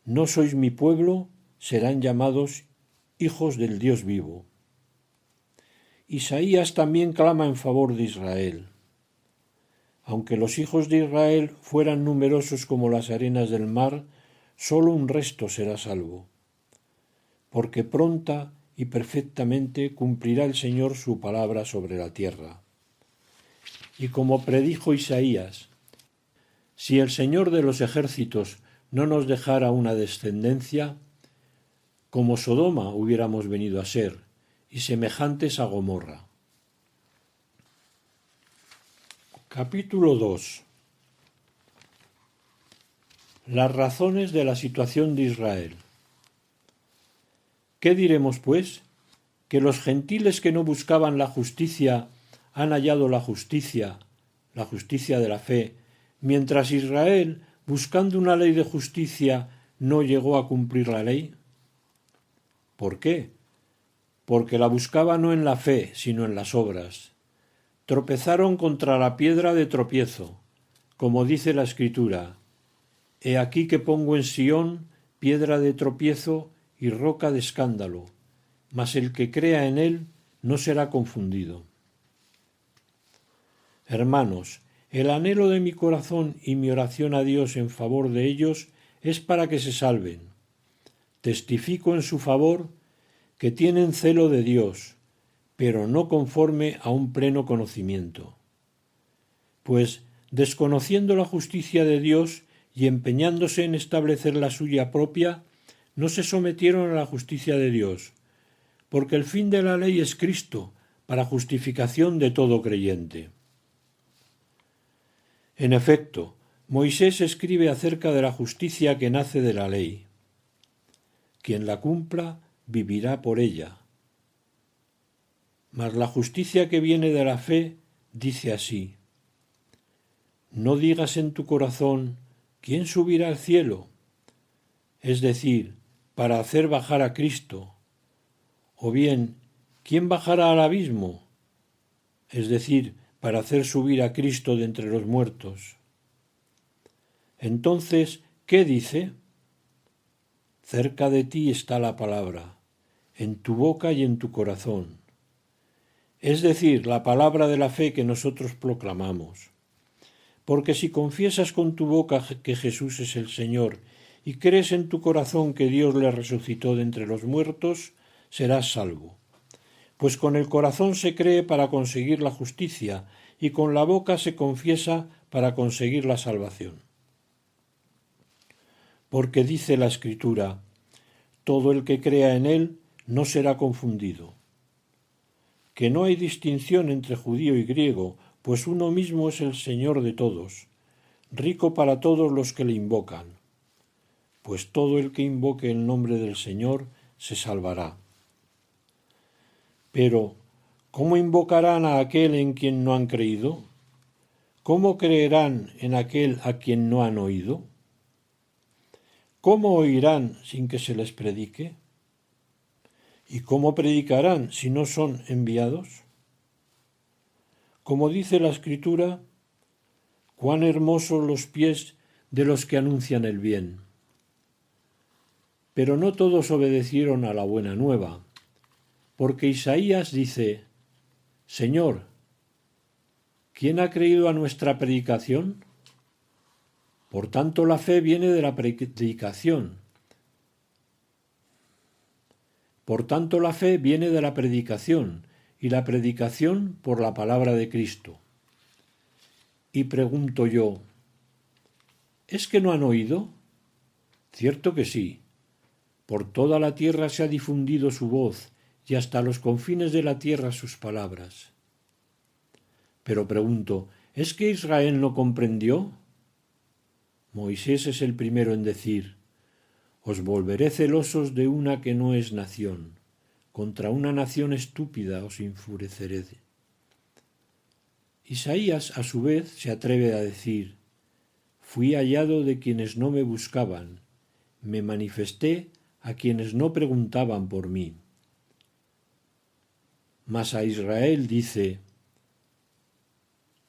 no sois mi pueblo, serán llamados hijos del Dios vivo. Isaías también clama en favor de Israel. Aunque los hijos de Israel fueran numerosos como las arenas del mar, sólo un resto será salvo, porque pronta y perfectamente cumplirá el Señor su palabra sobre la tierra. Y como predijo Isaías: si el Señor de los ejércitos no nos dejara una descendencia, como Sodoma hubiéramos venido a ser, y semejantes a Gomorra. Capítulo 2. Las razones de la situación de Israel. ¿Qué diremos, pues? ¿Que los gentiles que no buscaban la justicia han hallado la justicia de la fe, mientras Israel, buscando una ley de justicia, no llegó a cumplir la ley? ¿Por qué? Porque la buscaba no en la fe, sino en las obras. Tropezaron contra la piedra de tropiezo, como dice la Escritura: he aquí que pongo en Sión piedra de tropiezo y roca de escándalo, mas el que crea en él no será confundido. Hermanos, el anhelo de mi corazón y mi oración a Dios en favor de ellos es para que se salven. Testifico en su favor que tienen celo de Dios, pero no conforme a un pleno conocimiento. Pues, desconociendo la justicia de Dios y empeñándose en establecer la suya propia, no se sometieron a la justicia de Dios, porque el fin de la ley es Cristo, para justificación de todo creyente. En efecto, Moisés escribe acerca de la justicia que nace de la ley. Quien la cumpla vivirá por ella. Mas la justicia que viene de la fe dice así: no digas en tu corazón, ¿quién subirá al cielo? Es decir, para hacer bajar a Cristo. O bien, ¿quién bajará al abismo? Es decir, para hacer subir a Cristo de entre los muertos. Entonces, ¿qué dice? Cerca de ti está la palabra, en tu boca y en tu corazón. Es decir, la palabra de la fe que nosotros proclamamos. Porque si confiesas con tu boca que Jesús es el Señor y crees en tu corazón que Dios le resucitó de entre los muertos, serás salvo. Pues con el corazón se cree para conseguir la justicia y con la boca se confiesa para conseguir la salvación. Porque dice la Escritura: todo el que crea en él no será confundido. Que no hay distinción entre judío y griego, pues uno mismo es el Señor de todos, rico para todos los que le invocan. Pues todo el que invoque el nombre del Señor se salvará. Pero, ¿cómo invocarán a aquel en quien no han creído? ¿Cómo creerán en aquel a quien no han oído? ¿Cómo oirán sin que se les predique? ¿Y cómo predicarán si no son enviados? Como dice la Escritura, cuán hermosos los pies de los que anuncian el bien. Pero no todos obedecieron a la buena nueva, porque Isaías dice: Señor, ¿quién ha creído a nuestra predicación? Por tanto, la fe viene de la predicación. Y la predicación por la palabra de Cristo. Y pregunto yo, ¿es que no han oído? Cierto que sí. Por toda la tierra se ha difundido su voz, y hasta los confines de la tierra sus palabras. Pero pregunto, ¿es que Israel no comprendió? Moisés es el primero en decir: os volveré celosos de una que no es nación. Contra una nación estúpida os enfureceré. Isaías, a su vez, se atreve a decir: fui hallado de quienes no me buscaban, me manifesté a quienes no preguntaban por mí. Mas a Israel dice: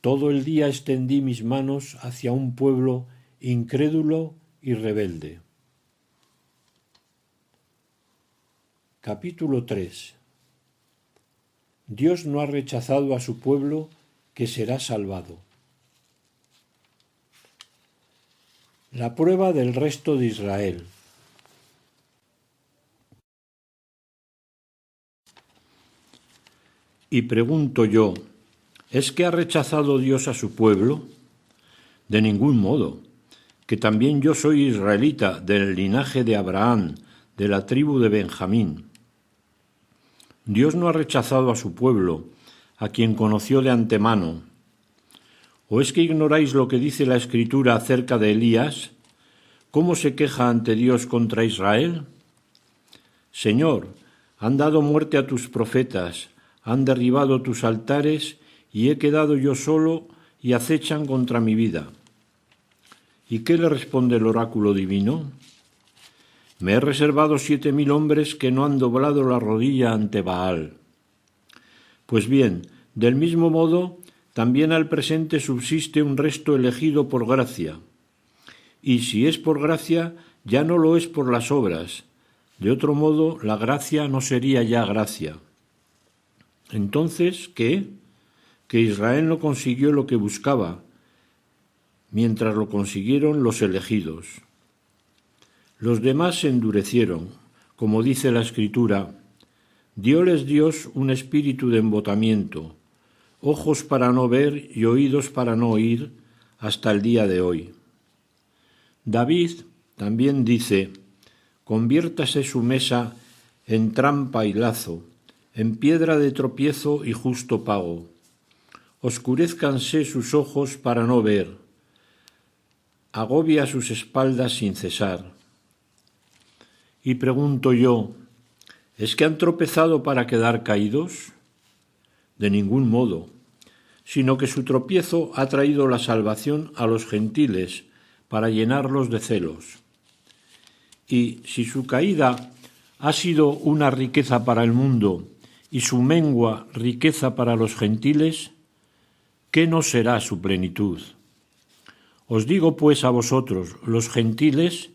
todo el día extendí mis manos hacia un pueblo incrédulo y rebelde. Capítulo 3. Dios no ha rechazado a su pueblo, que será salvado. La prueba del resto de Israel. Y pregunto yo, ¿es que ha rechazado Dios a su pueblo? De ningún modo, que también yo soy israelita del linaje de Abraham, de la tribu de Benjamín. Dios no ha rechazado a su pueblo, a quien conoció de antemano. ¿O es que ignoráis lo que dice la Escritura acerca de Elías? ¿Cómo se queja ante Dios contra Israel? Señor, han dado muerte a tus profetas, han derribado tus altares, y he quedado yo solo, y acechan contra mi vida. ¿Y qué le responde el oráculo divino? Me he reservado 7,000 hombres que no han doblado la rodilla ante Baal. Pues bien, del mismo modo, también al presente subsiste un resto elegido por gracia. Y si es por gracia, ya no lo es por las obras. De otro modo, la gracia no sería ya gracia. Entonces, ¿qué? Que Israel no consiguió lo que buscaba, mientras lo consiguieron los elegidos. Los demás se endurecieron, como dice la Escritura. Dióles Dios un espíritu de embotamiento, ojos para no ver y oídos para no oír, hasta el día de hoy. David también dice: conviértase su mesa en trampa y lazo, en piedra de tropiezo y justo pago. Oscurézcanse sus ojos para no ver, agobia sus espaldas sin cesar. Y pregunto yo, ¿es que han tropezado para quedar caídos? De ningún modo, sino que su tropiezo ha traído la salvación a los gentiles para llenarlos de celos. Y si su caída ha sido una riqueza para el mundo y su mengua riqueza para los gentiles, ¿qué no será su plenitud? Os digo pues a vosotros, los gentiles,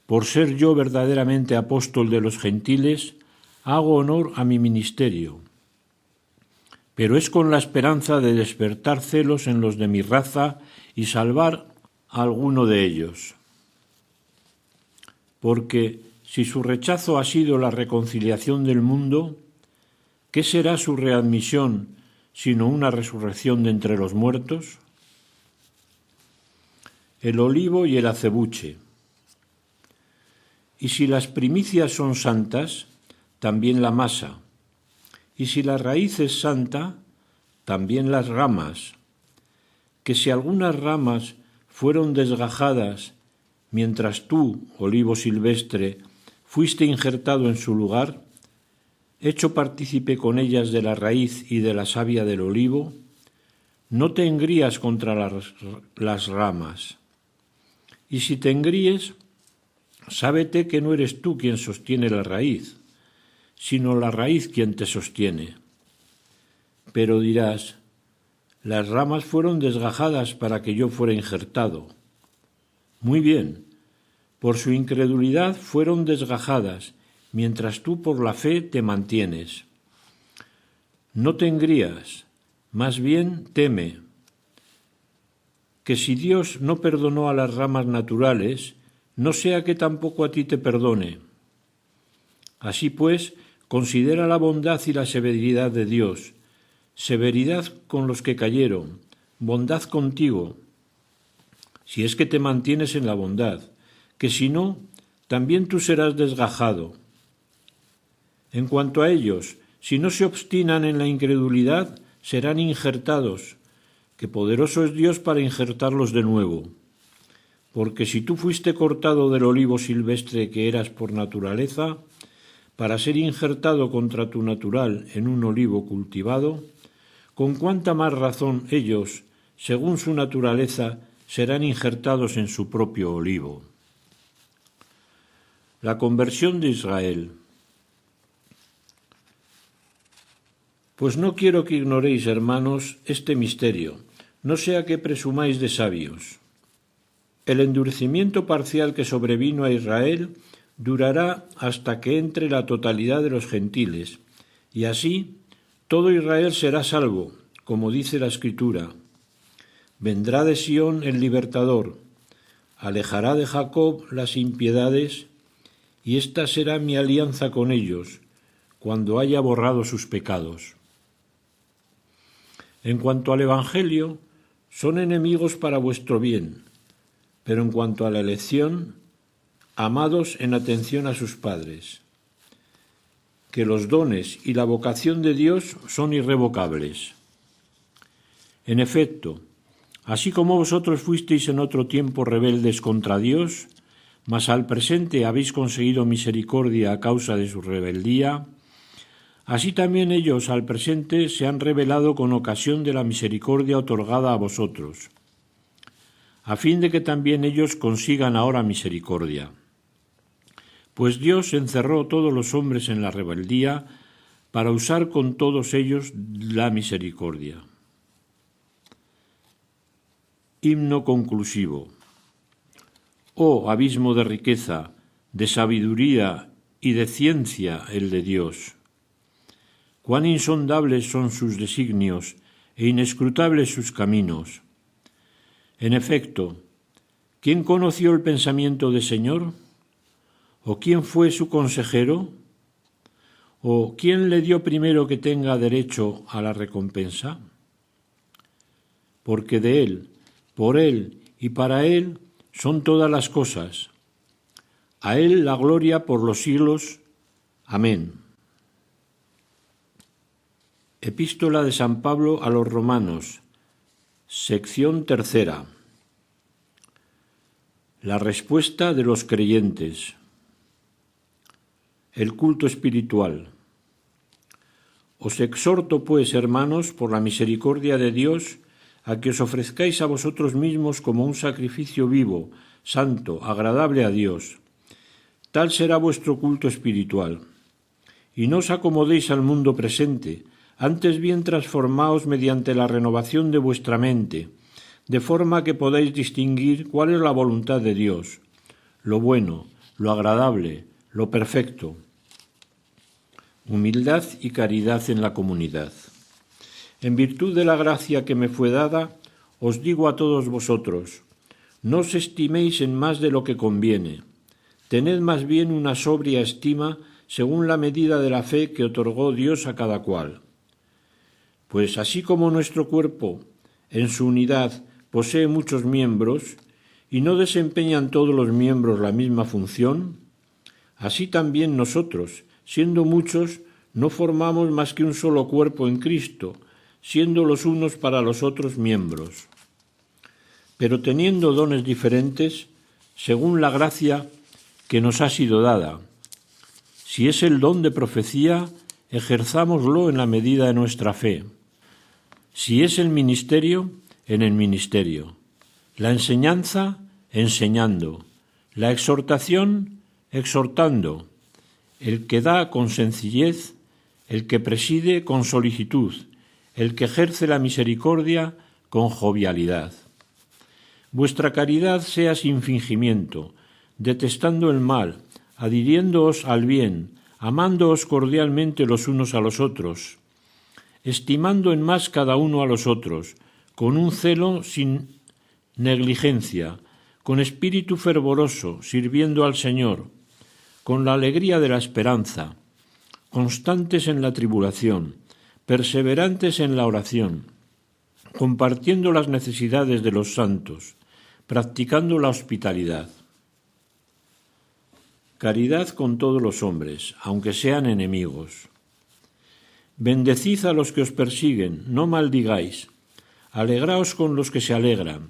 por ser yo verdaderamente apóstol de los gentiles, hago honor a mi ministerio. Pero es con la esperanza de despertar celos en los de mi raza y salvar a alguno de ellos. Porque si su rechazo ha sido la reconciliación del mundo, ¿qué será su readmisión sino una resurrección de entre los muertos? El olivo y el acebuche. Y si las primicias son santas, también la masa. Y si la raíz es santa, también las ramas. Que si algunas ramas fueron desgajadas, mientras tú, olivo silvestre, fuiste injertado en su lugar, hecho partícipe con ellas de la raíz y de la savia del olivo, no te engrías contra las ramas. Y si te engríes, sábete que no eres tú quien sostiene la raíz, sino la raíz quien te sostiene. Pero dirás, las ramas fueron desgajadas para que yo fuera injertado. Muy bien, por su incredulidad fueron desgajadas, mientras tú por la fe te mantienes. No te engrías, más bien teme, que si Dios no perdonó a las ramas naturales, no sea que tampoco a ti te perdone. Así pues, considera la bondad y la severidad de Dios, severidad con los que cayeron, bondad contigo, si es que te mantienes en la bondad, que si no, también tú serás desgajado. En cuanto a ellos, si no se obstinan en la incredulidad, serán injertados, que poderoso es Dios para injertarlos de nuevo. Porque si tú fuiste cortado del olivo silvestre que eras por naturaleza, para ser injertado contra tu natural en un olivo cultivado, con cuánta más razón ellos, según su naturaleza, serán injertados en su propio olivo. La conversión de Israel. Pues no quiero que ignoréis, hermanos, este misterio, no sea que presumáis de sabios. El endurecimiento parcial que sobrevino a Israel durará hasta que entre la totalidad de los gentiles, y así todo Israel será salvo, como dice la Escritura. Vendrá de Sión el libertador, alejará de Jacob las impiedades, y esta será mi alianza con ellos, cuando haya borrado sus pecados. En cuanto al Evangelio, son enemigos para vuestro bien, pero en cuanto a la elección, amados en atención a sus padres, que los dones y la vocación de Dios son irrevocables. En efecto, así como vosotros fuisteis en otro tiempo rebeldes contra Dios, mas al presente habéis conseguido misericordia a causa de su rebeldía, así también ellos al presente se han rebelado con ocasión de la misericordia otorgada a vosotros, a fin de que también ellos consigan ahora misericordia. Pues Dios encerró todos los hombres en la rebeldía para usar con todos ellos la misericordia. Himno conclusivo. Oh abismo de riqueza, de sabiduría y de ciencia el de Dios. Cuán insondables son sus designios e inescrutables sus caminos. En efecto, ¿quién conoció el pensamiento del Señor? ¿O quién fue su consejero? ¿O quién le dio primero que tenga derecho a la recompensa? Porque de Él, por Él y para Él son todas las cosas. A Él la gloria por los siglos. Amén. Epístola de San Pablo a los Romanos, sección 3. La respuesta de los creyentes. El culto espiritual. Os exhorto, pues, hermanos, por la misericordia de Dios, a que os ofrezcáis a vosotros mismos como un sacrificio vivo, santo, agradable a Dios. Tal será vuestro culto espiritual. Y no os acomodéis al mundo presente, antes bien transformaos mediante la renovación de vuestra mente, de forma que podáis distinguir cuál es la voluntad de Dios, lo bueno, lo agradable, lo perfecto. Humildad y caridad en la comunidad. En virtud de la gracia que me fue dada, os digo a todos vosotros, no os estiméis en más de lo que conviene. Tened más bien una sobria estima según la medida de la fe que otorgó Dios a cada cual. Pues así como nuestro cuerpo, en su unidad, posee muchos miembros, y no desempeñan todos los miembros la misma función, así también nosotros, siendo muchos, no formamos más que un solo cuerpo en Cristo, siendo los unos para los otros miembros. Pero teniendo dones diferentes, según la gracia que nos ha sido dada. Si es el don de profecía, ejerzámoslo en la medida de nuestra fe. Si es el ministerio, en el ministerio. La enseñanza, enseñando. La exhortación, exhortando. El que da con sencillez, el que preside con solicitud, el que ejerce la misericordia con jovialidad. Vuestra caridad sea sin fingimiento, detestando el mal, adhiriéndoos al bien, amándoos cordialmente los unos a los otros, estimando en más cada uno a los otros, con un celo sin negligencia, con espíritu fervoroso, sirviendo al Señor, con la alegría de la esperanza, constantes en la tribulación, perseverantes en la oración, compartiendo las necesidades de los santos, practicando la hospitalidad. Caridad con todos los hombres, aunque sean enemigos. Bendecid a los que os persiguen, no maldigáis. Alegraos con los que se alegran,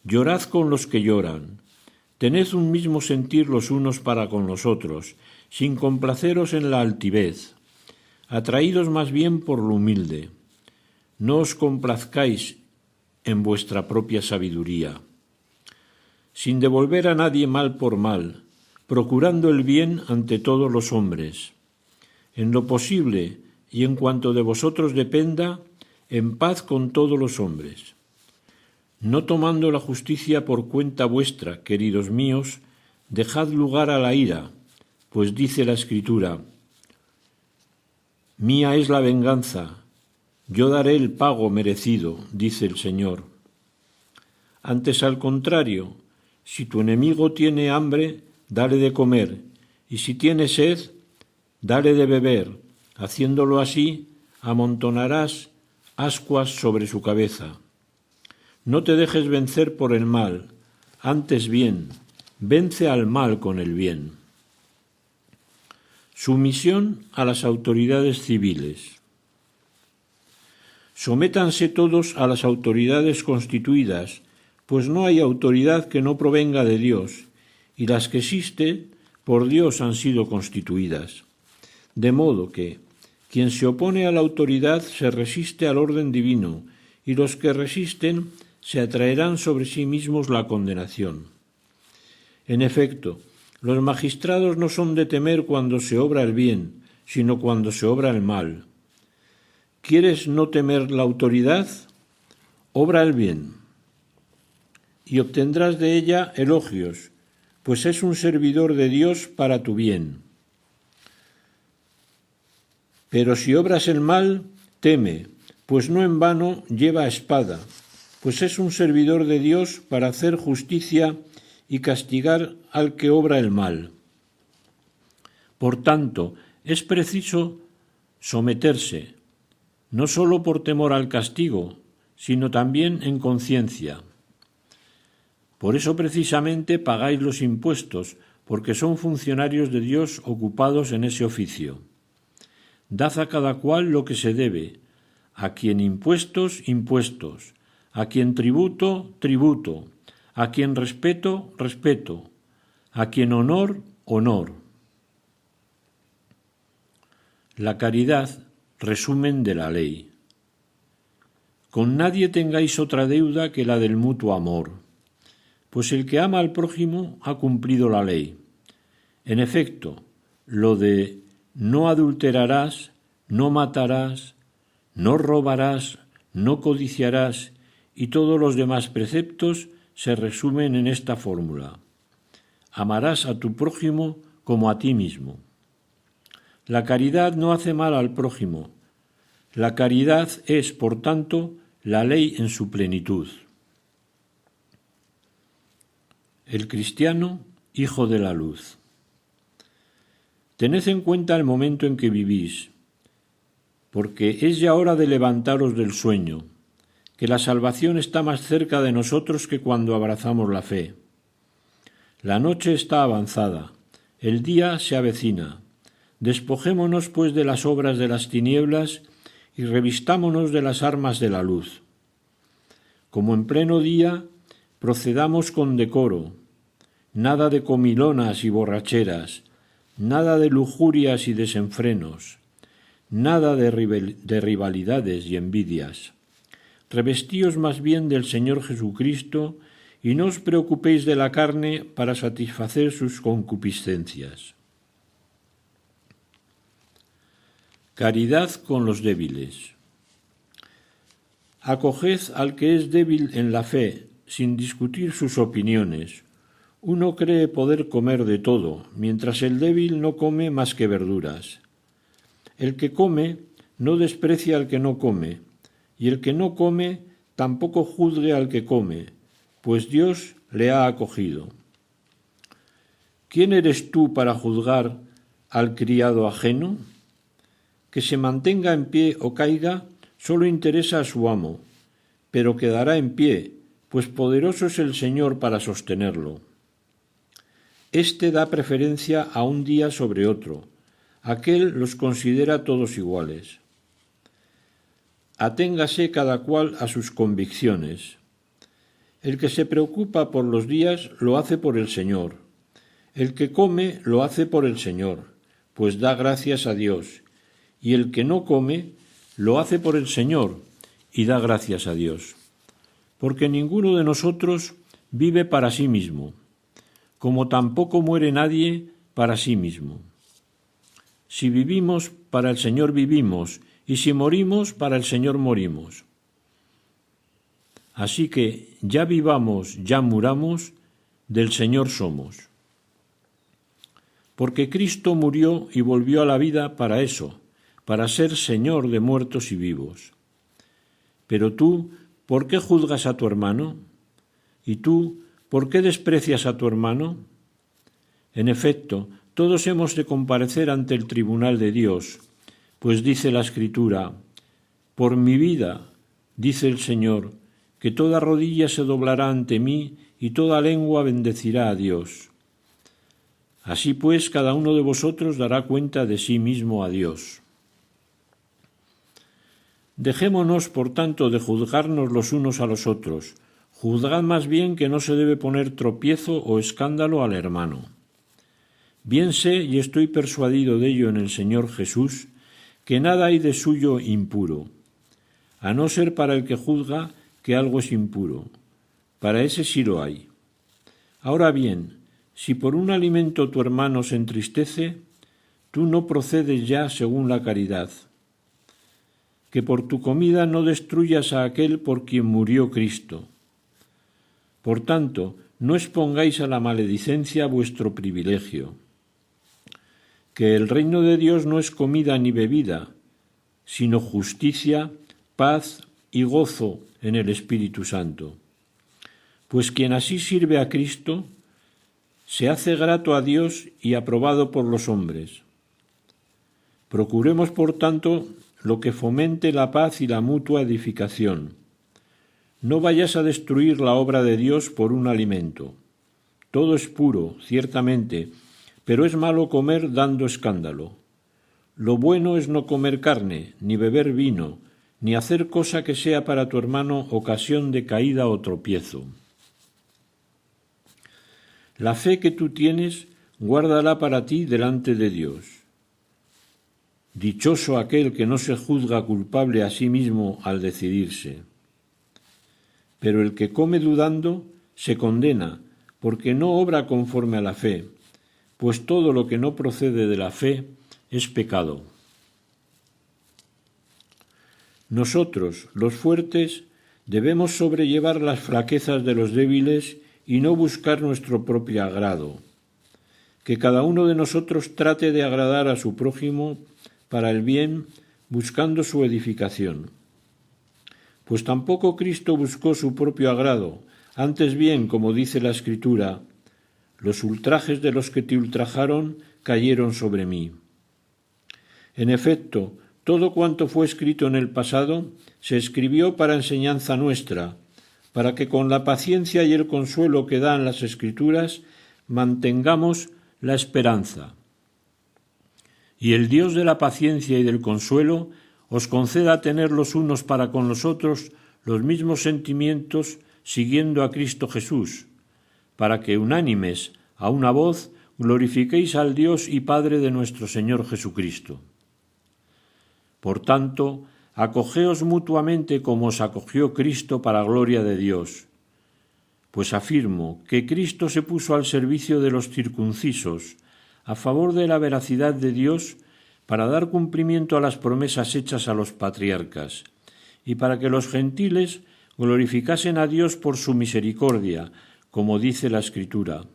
llorad con los que lloran. Tened un mismo sentir los unos para con los otros, sin complaceros en la altivez. Atraídos más bien por lo humilde. No os complazcáis en vuestra propia sabiduría. Sin devolver a nadie mal por mal, procurando el bien ante todos los hombres. En lo posible y en cuanto de vosotros dependa, en paz con todos los hombres. No tomando la justicia por cuenta vuestra, queridos míos, dejad lugar a la ira, pues dice la Escritura, mía es la venganza, yo daré el pago merecido, dice el Señor. Antes, al contrario, si tu enemigo tiene hambre, dale de comer, y si tiene sed, dale de beber. Haciéndolo así, amontonarás ascuas sobre su cabeza. No te dejes vencer por el mal, antes bien, vence al mal con el bien. Sumisión a las autoridades civiles. Sométanse todos a las autoridades constituidas, pues no hay autoridad que no provenga de Dios, y las que existen por Dios han sido constituidas. De modo que quien se opone a la autoridad se resiste al orden divino, y los que resisten se atraerán sobre sí mismos la condenación. En efecto, los magistrados no son de temer cuando se obra el bien, sino cuando se obra el mal. ¿Quieres no temer la autoridad? Obra el bien, y obtendrás de ella elogios, pues es un servidor de Dios para tu bien. Pero si obras el mal, teme, pues no en vano lleva espada, pues es un servidor de Dios para hacer justicia y castigar al que obra el mal. Por tanto, es preciso someterse, no sólo por temor al castigo, sino también en conciencia. Por eso precisamente pagáis los impuestos, porque son funcionarios de Dios ocupados en ese oficio. Dad a cada cual lo que se debe, a quien impuestos, impuestos, a quien tributo, tributo, a quien respeto, respeto, a quien honor, honor. La caridad, resumen de la ley. Con nadie tengáis otra deuda que la del mutuo amor, pues el que ama al prójimo ha cumplido la ley. En efecto, lo de no adulterarás, no matarás, no robarás, no codiciarás y todos los demás preceptos se resumen en esta fórmula: amarás a tu prójimo como a ti mismo. La caridad no hace mal al prójimo. La caridad es, por tanto, la ley en su plenitud. El cristiano, hijo de la luz. Tened en cuenta el momento en que vivís, porque es ya hora de levantaros del sueño, que la salvación está más cerca de nosotros que cuando abrazamos la fe. La noche está avanzada, el día se avecina. Despojémonos, pues, de las obras de las tinieblas y revistámonos de las armas de la luz. Como en pleno día, procedamos con decoro, nada de comilonas y borracheras, nada de lujurias y desenfrenos, nada de rivalidades y envidias. Revestíos más bien del Señor Jesucristo y no os preocupéis de la carne para satisfacer sus concupiscencias. Caridad con los débiles. Acoged al que es débil en la fe, sin discutir sus opiniones. Uno cree poder comer de todo, mientras el débil no come más que verduras. El que come no desprecia al que no come, y el que no come tampoco juzgue al que come, pues Dios le ha acogido. ¿Quién eres tú para juzgar al criado ajeno? Que se mantenga en pie o caiga solo interesa a su amo, pero quedará en pie, pues poderoso es el Señor para sostenerlo. Este da preferencia a un día sobre otro, aquel los considera todos iguales. Aténgase cada cual a sus convicciones. El que se preocupa por los días lo hace por el Señor. El que come lo hace por el Señor, pues da gracias a Dios. Y el que no come lo hace por el Señor y da gracias a Dios. Porque ninguno de nosotros vive para sí mismo, como tampoco muere nadie para sí mismo. Si vivimos, para el Señor vivimos, y si morimos, para el Señor morimos. Así que ya vivamos, ya muramos, del Señor somos. Porque Cristo murió y volvió a la vida para eso, para ser Señor de muertos y vivos. Pero tú, ¿por qué juzgas a tu hermano? ¿Y tú, por qué desprecias a tu hermano? En efecto, todos hemos de comparecer ante el tribunal de Dios, pues dice la Escritura: por mi vida, dice el Señor, que toda rodilla se doblará ante mí y toda lengua bendecirá a Dios. Así pues, cada uno de vosotros dará cuenta de sí mismo a Dios. Dejémonos, por tanto, de juzgarnos los unos a los otros. Juzgad más bien que no se debe poner tropiezo o escándalo al hermano. Bien sé, y estoy persuadido de ello en el Señor Jesús, que nada hay de suyo impuro, a no ser para el que juzga que algo es impuro. Para ese sí lo hay. Ahora bien, si por un alimento tu hermano se entristece, tú no procedes ya según la caridad. Que por tu comida no destruyas a aquel por quien murió Cristo. Por tanto, no expongáis a la maledicencia vuestro privilegio, que el reino de Dios no es comida ni bebida, sino justicia, paz y gozo en el Espíritu Santo. Pues quien así sirve a Cristo, se hace grato a Dios y aprobado por los hombres. Procuremos, por tanto, lo que fomente la paz y la mutua edificación. No vayas a destruir la obra de Dios por un alimento. Todo es puro, ciertamente, pero es malo comer dando escándalo. Lo bueno es no comer carne, ni beber vino, ni hacer cosa que sea para tu hermano ocasión de caída o tropiezo. La fe que tú tienes, guárdala para ti delante de Dios. Dichoso aquel que no se juzga culpable a sí mismo al decidirse. Pero el que come dudando se condena, porque no obra conforme a la fe, pues todo lo que no procede de la fe es pecado. Nosotros, los fuertes, debemos sobrellevar las flaquezas de los débiles y no buscar nuestro propio agrado. Que cada uno de nosotros trate de agradar a su prójimo para el bien, buscando su edificación. Pues tampoco Cristo buscó su propio agrado, antes bien, como dice la Escritura, los ultrajes de los que te ultrajaron cayeron sobre mí. En efecto, todo cuanto fue escrito en el pasado se escribió para enseñanza nuestra, para que con la paciencia y el consuelo que dan las Escrituras mantengamos la esperanza. Y el Dios de la paciencia y del consuelo os conceda tener los unos para con los otros los mismos sentimientos siguiendo a Cristo Jesús, para que unánimes a una voz glorifiquéis al Dios y Padre de nuestro Señor Jesucristo. Por tanto, acogeos mutuamente como os acogió Cristo para gloria de Dios. Pues afirmo que Cristo se puso al servicio de los circuncisos, a favor de la veracidad de Dios, para dar cumplimiento a las promesas hechas a los patriarcas, y para que los gentiles glorificasen a Dios por su misericordia, como dice la Escritura.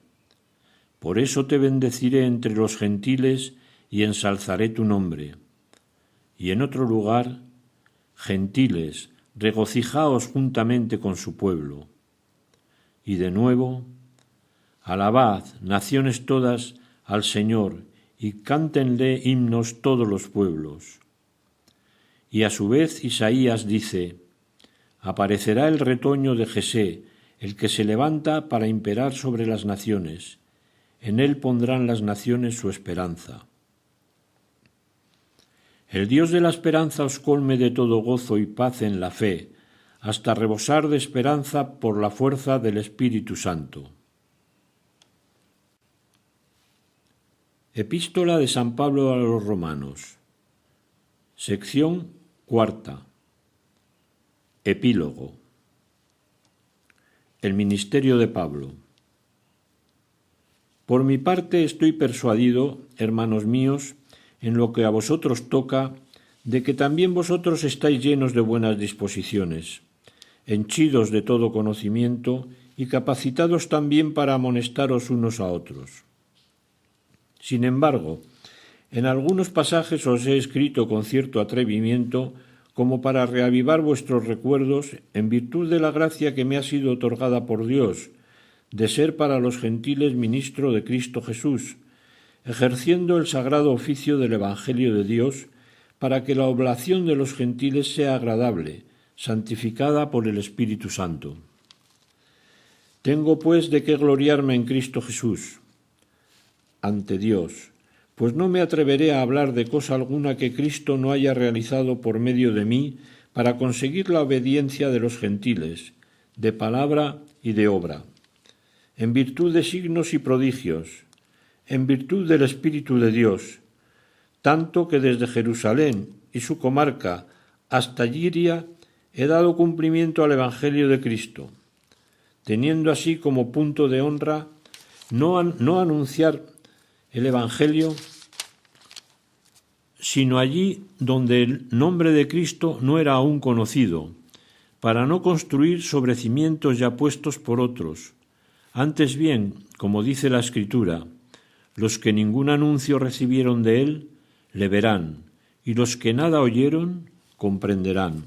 Por eso te bendeciré entre los gentiles y ensalzaré tu nombre. Y en otro lugar, gentiles, regocijaos juntamente con su pueblo. Y de nuevo, alabad, naciones todas, al Señor, y cántenle himnos todos los pueblos. Y a su vez Isaías dice, aparecerá el retoño de Jesé, el que se levanta para imperar sobre las naciones. En él pondrán las naciones su esperanza. El Dios de la esperanza os colme de todo gozo y paz en la fe, hasta rebosar de esperanza por la fuerza del Espíritu Santo. Epístola de San Pablo a los Romanos. Sección 4. Epílogo. El ministerio de Pablo. Por mi parte estoy persuadido, hermanos míos, en lo que a vosotros toca, de que también vosotros estáis llenos de buenas disposiciones, henchidos de todo conocimiento y capacitados también para amonestaros unos a otros. Sin embargo, en algunos pasajes os he escrito con cierto atrevimiento, como para reavivar vuestros recuerdos en virtud de la gracia que me ha sido otorgada por Dios, de ser para los gentiles ministro de Cristo Jesús, ejerciendo el sagrado oficio del Evangelio de Dios, para que la oblación de los gentiles sea agradable, santificada por el Espíritu Santo. Tengo pues de qué gloriarme en Cristo Jesús, ante Dios, pues no me atreveré a hablar de cosa alguna que Cristo no haya realizado por medio de mí para conseguir la obediencia de los gentiles, de palabra y de obra, en virtud de signos y prodigios, en virtud del Espíritu de Dios, tanto que desde Jerusalén y su comarca hasta Giria he dado cumplimiento al Evangelio de Cristo, teniendo así como punto de honra no anunciar el Evangelio, sino allí donde el nombre de Cristo no era aún conocido, para no construir sobre cimientos ya puestos por otros, Antes bien, como dice la Escritura, los que ningún anuncio recibieron de él, le verán, y los que nada oyeron, comprenderán.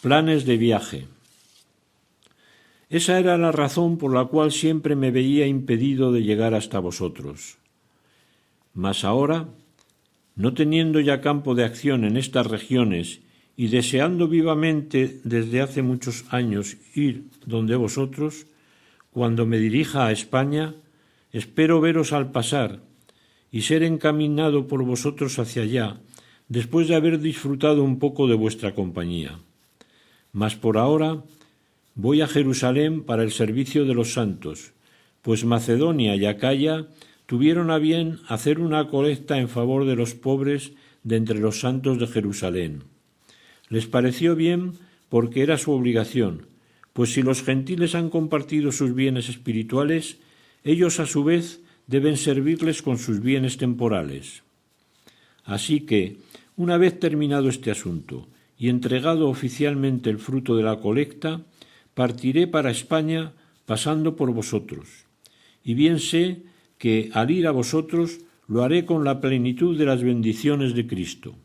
Planes de viaje. Esa era la razón por la cual siempre me veía impedido de llegar hasta vosotros. Mas ahora, no teniendo ya campo de acción en estas regiones y deseando vivamente desde hace muchos años ir donde vosotros, cuando me dirija a España, espero veros al pasar y ser encaminado por vosotros hacia allá, después de haber disfrutado un poco de vuestra compañía. Mas por ahora voy a Jerusalén para el servicio de los santos, pues Macedonia y Acaya tuvieron a bien hacer una colecta en favor de los pobres de entre los santos de Jerusalén. Les pareció bien porque era su obligación, pues si los gentiles han compartido sus bienes espirituales, ellos a su vez deben servirles con sus bienes temporales. Así que, una vez terminado este asunto y entregado oficialmente el fruto de la colecta, partiré para España pasando por vosotros. Y bien sé que al ir a vosotros lo haré con la plenitud de las bendiciones de Cristo.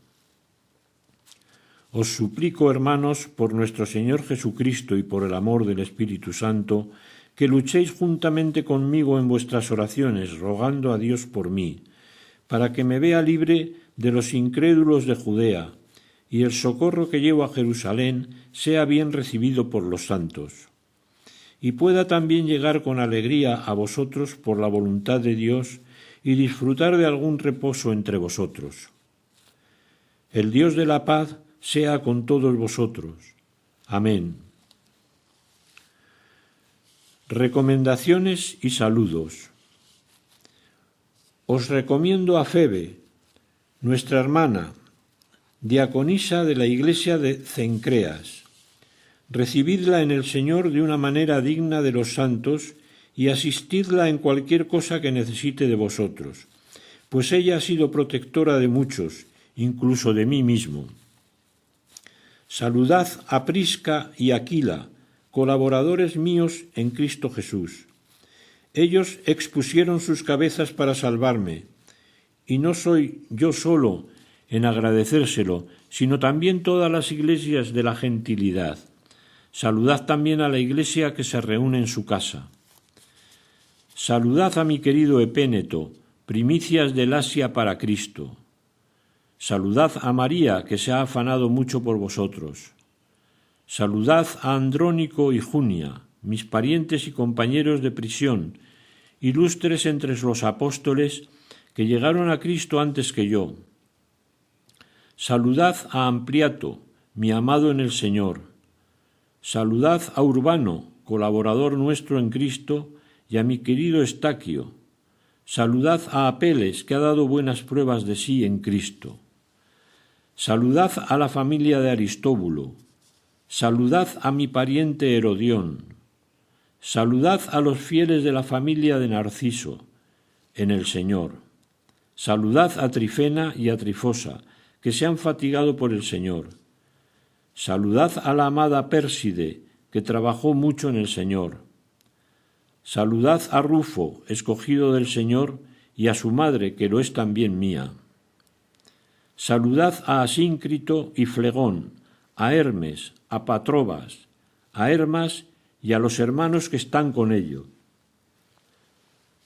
Os suplico, hermanos, por nuestro Señor Jesucristo y por el amor del Espíritu Santo, que luchéis juntamente conmigo en vuestras oraciones, rogando a Dios por mí, para que me vea libre de los incrédulos de Judea, y el socorro que llevo a Jerusalén sea bien recibido por los santos, y pueda también llegar con alegría a vosotros por la voluntad de Dios y disfrutar de algún reposo entre vosotros. El Dios de la paz sea con todos vosotros. Amén. Recomendaciones y saludos. Os recomiendo a Febe, nuestra hermana, diaconisa de la iglesia de Cencreas. Recibidla en el Señor de una manera digna de los santos y asistidla en cualquier cosa que necesite de vosotros, pues ella ha sido protectora de muchos, incluso de mí mismo. Saludad a Prisca y Aquila, colaboradores míos en Cristo Jesús. Ellos expusieron sus cabezas para salvarme, y no soy yo solo en agradecérselo, sino también todas las iglesias de la gentilidad. Saludad también a la iglesia que se reúne en su casa. Saludad a mi querido Epéneto, primicias del Asia para Cristo. Saludad a María, que se ha afanado mucho por vosotros. Saludad a Andrónico y Junia, mis parientes y compañeros de prisión, ilustres entre los apóstoles que llegaron a Cristo antes que yo. Saludad a Ampliato, mi amado en el Señor. Saludad a Urbano, colaborador nuestro en Cristo, y a mi querido Estaquio. Saludad a Apeles, que ha dado buenas pruebas de sí en Cristo. Saludad a la familia de Aristóbulo. Saludad a mi pariente Herodión. Saludad a los fieles de la familia de Narciso, en el Señor. Saludad a Trifena y a Trifosa, que se han fatigado por el Señor. Saludad a la amada Pérside, que trabajó mucho en el Señor. Saludad a Rufo, escogido del Señor, y a su madre, que lo es también mía. Saludad a Asíncrito y Flegón, a Hermes, a Patrobas, a Hermas y a los hermanos que están con ellos.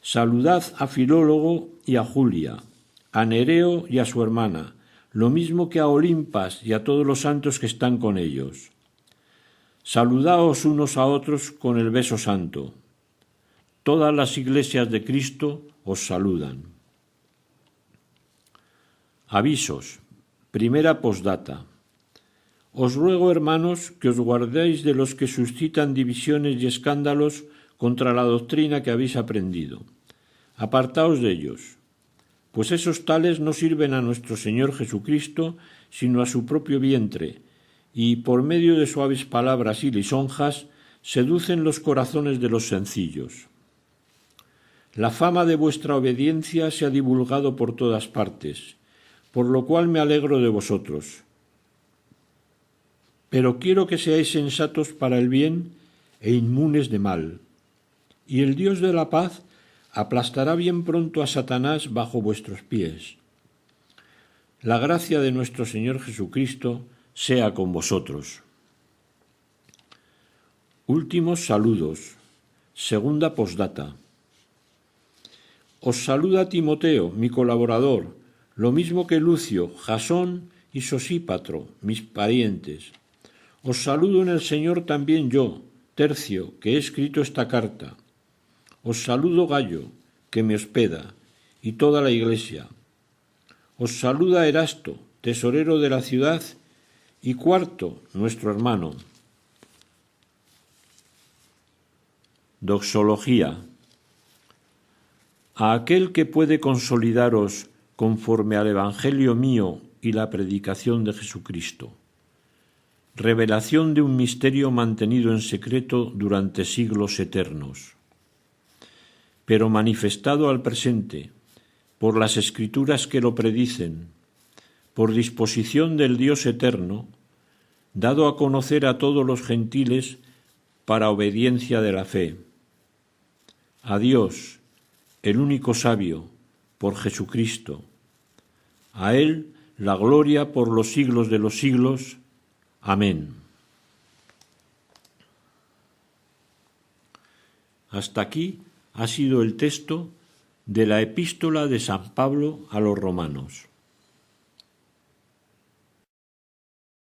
Saludad a Filólogo y a Julia, a Nereo y a su hermana, lo mismo que a Olimpas y a todos los santos que están con ellos. Saludaos unos a otros con el beso santo. Todas las iglesias de Cristo os saludan. Avisos. Primera postdata. Os ruego, hermanos, que os guardéis de los que suscitan divisiones y escándalos contra la doctrina que habéis aprendido. Apartaos de ellos, pues esos tales no sirven a nuestro Señor Jesucristo, sino a su propio vientre, y por medio de suaves palabras y lisonjas seducen los corazones de los sencillos. La fama de vuestra obediencia se ha divulgado por todas partes, por lo cual me alegro de vosotros. Pero quiero que seáis sensatos para el bien e inmunes de mal. Y el Dios de la paz aplastará bien pronto a Satanás bajo vuestros pies. La gracia de nuestro Señor Jesucristo sea con vosotros. Últimos saludos. Segunda postdata. Os saluda Timoteo, mi colaborador, lo mismo que Lucio, Jasón y Sosípatro, mis parientes. Os saludo en el Señor también yo, Tercio, que he escrito esta carta. Os saludo Gayo, que me hospeda, y toda la iglesia. Os saluda Erasto, tesorero de la ciudad, y Cuarto, nuestro hermano. Doxología. A aquel que puede consolidaros conforme al Evangelio mío y la predicación de Jesucristo. Revelación de un misterio mantenido en secreto durante siglos eternos, pero manifestado al presente por las Escrituras que lo predicen, por disposición del Dios eterno, dado a conocer a todos los gentiles para obediencia de la fe. A Dios, el único sabio, por Jesucristo. A Él la gloria por los siglos de los siglos. Amén. Hasta aquí ha sido el texto de la epístola de San Pablo a los romanos.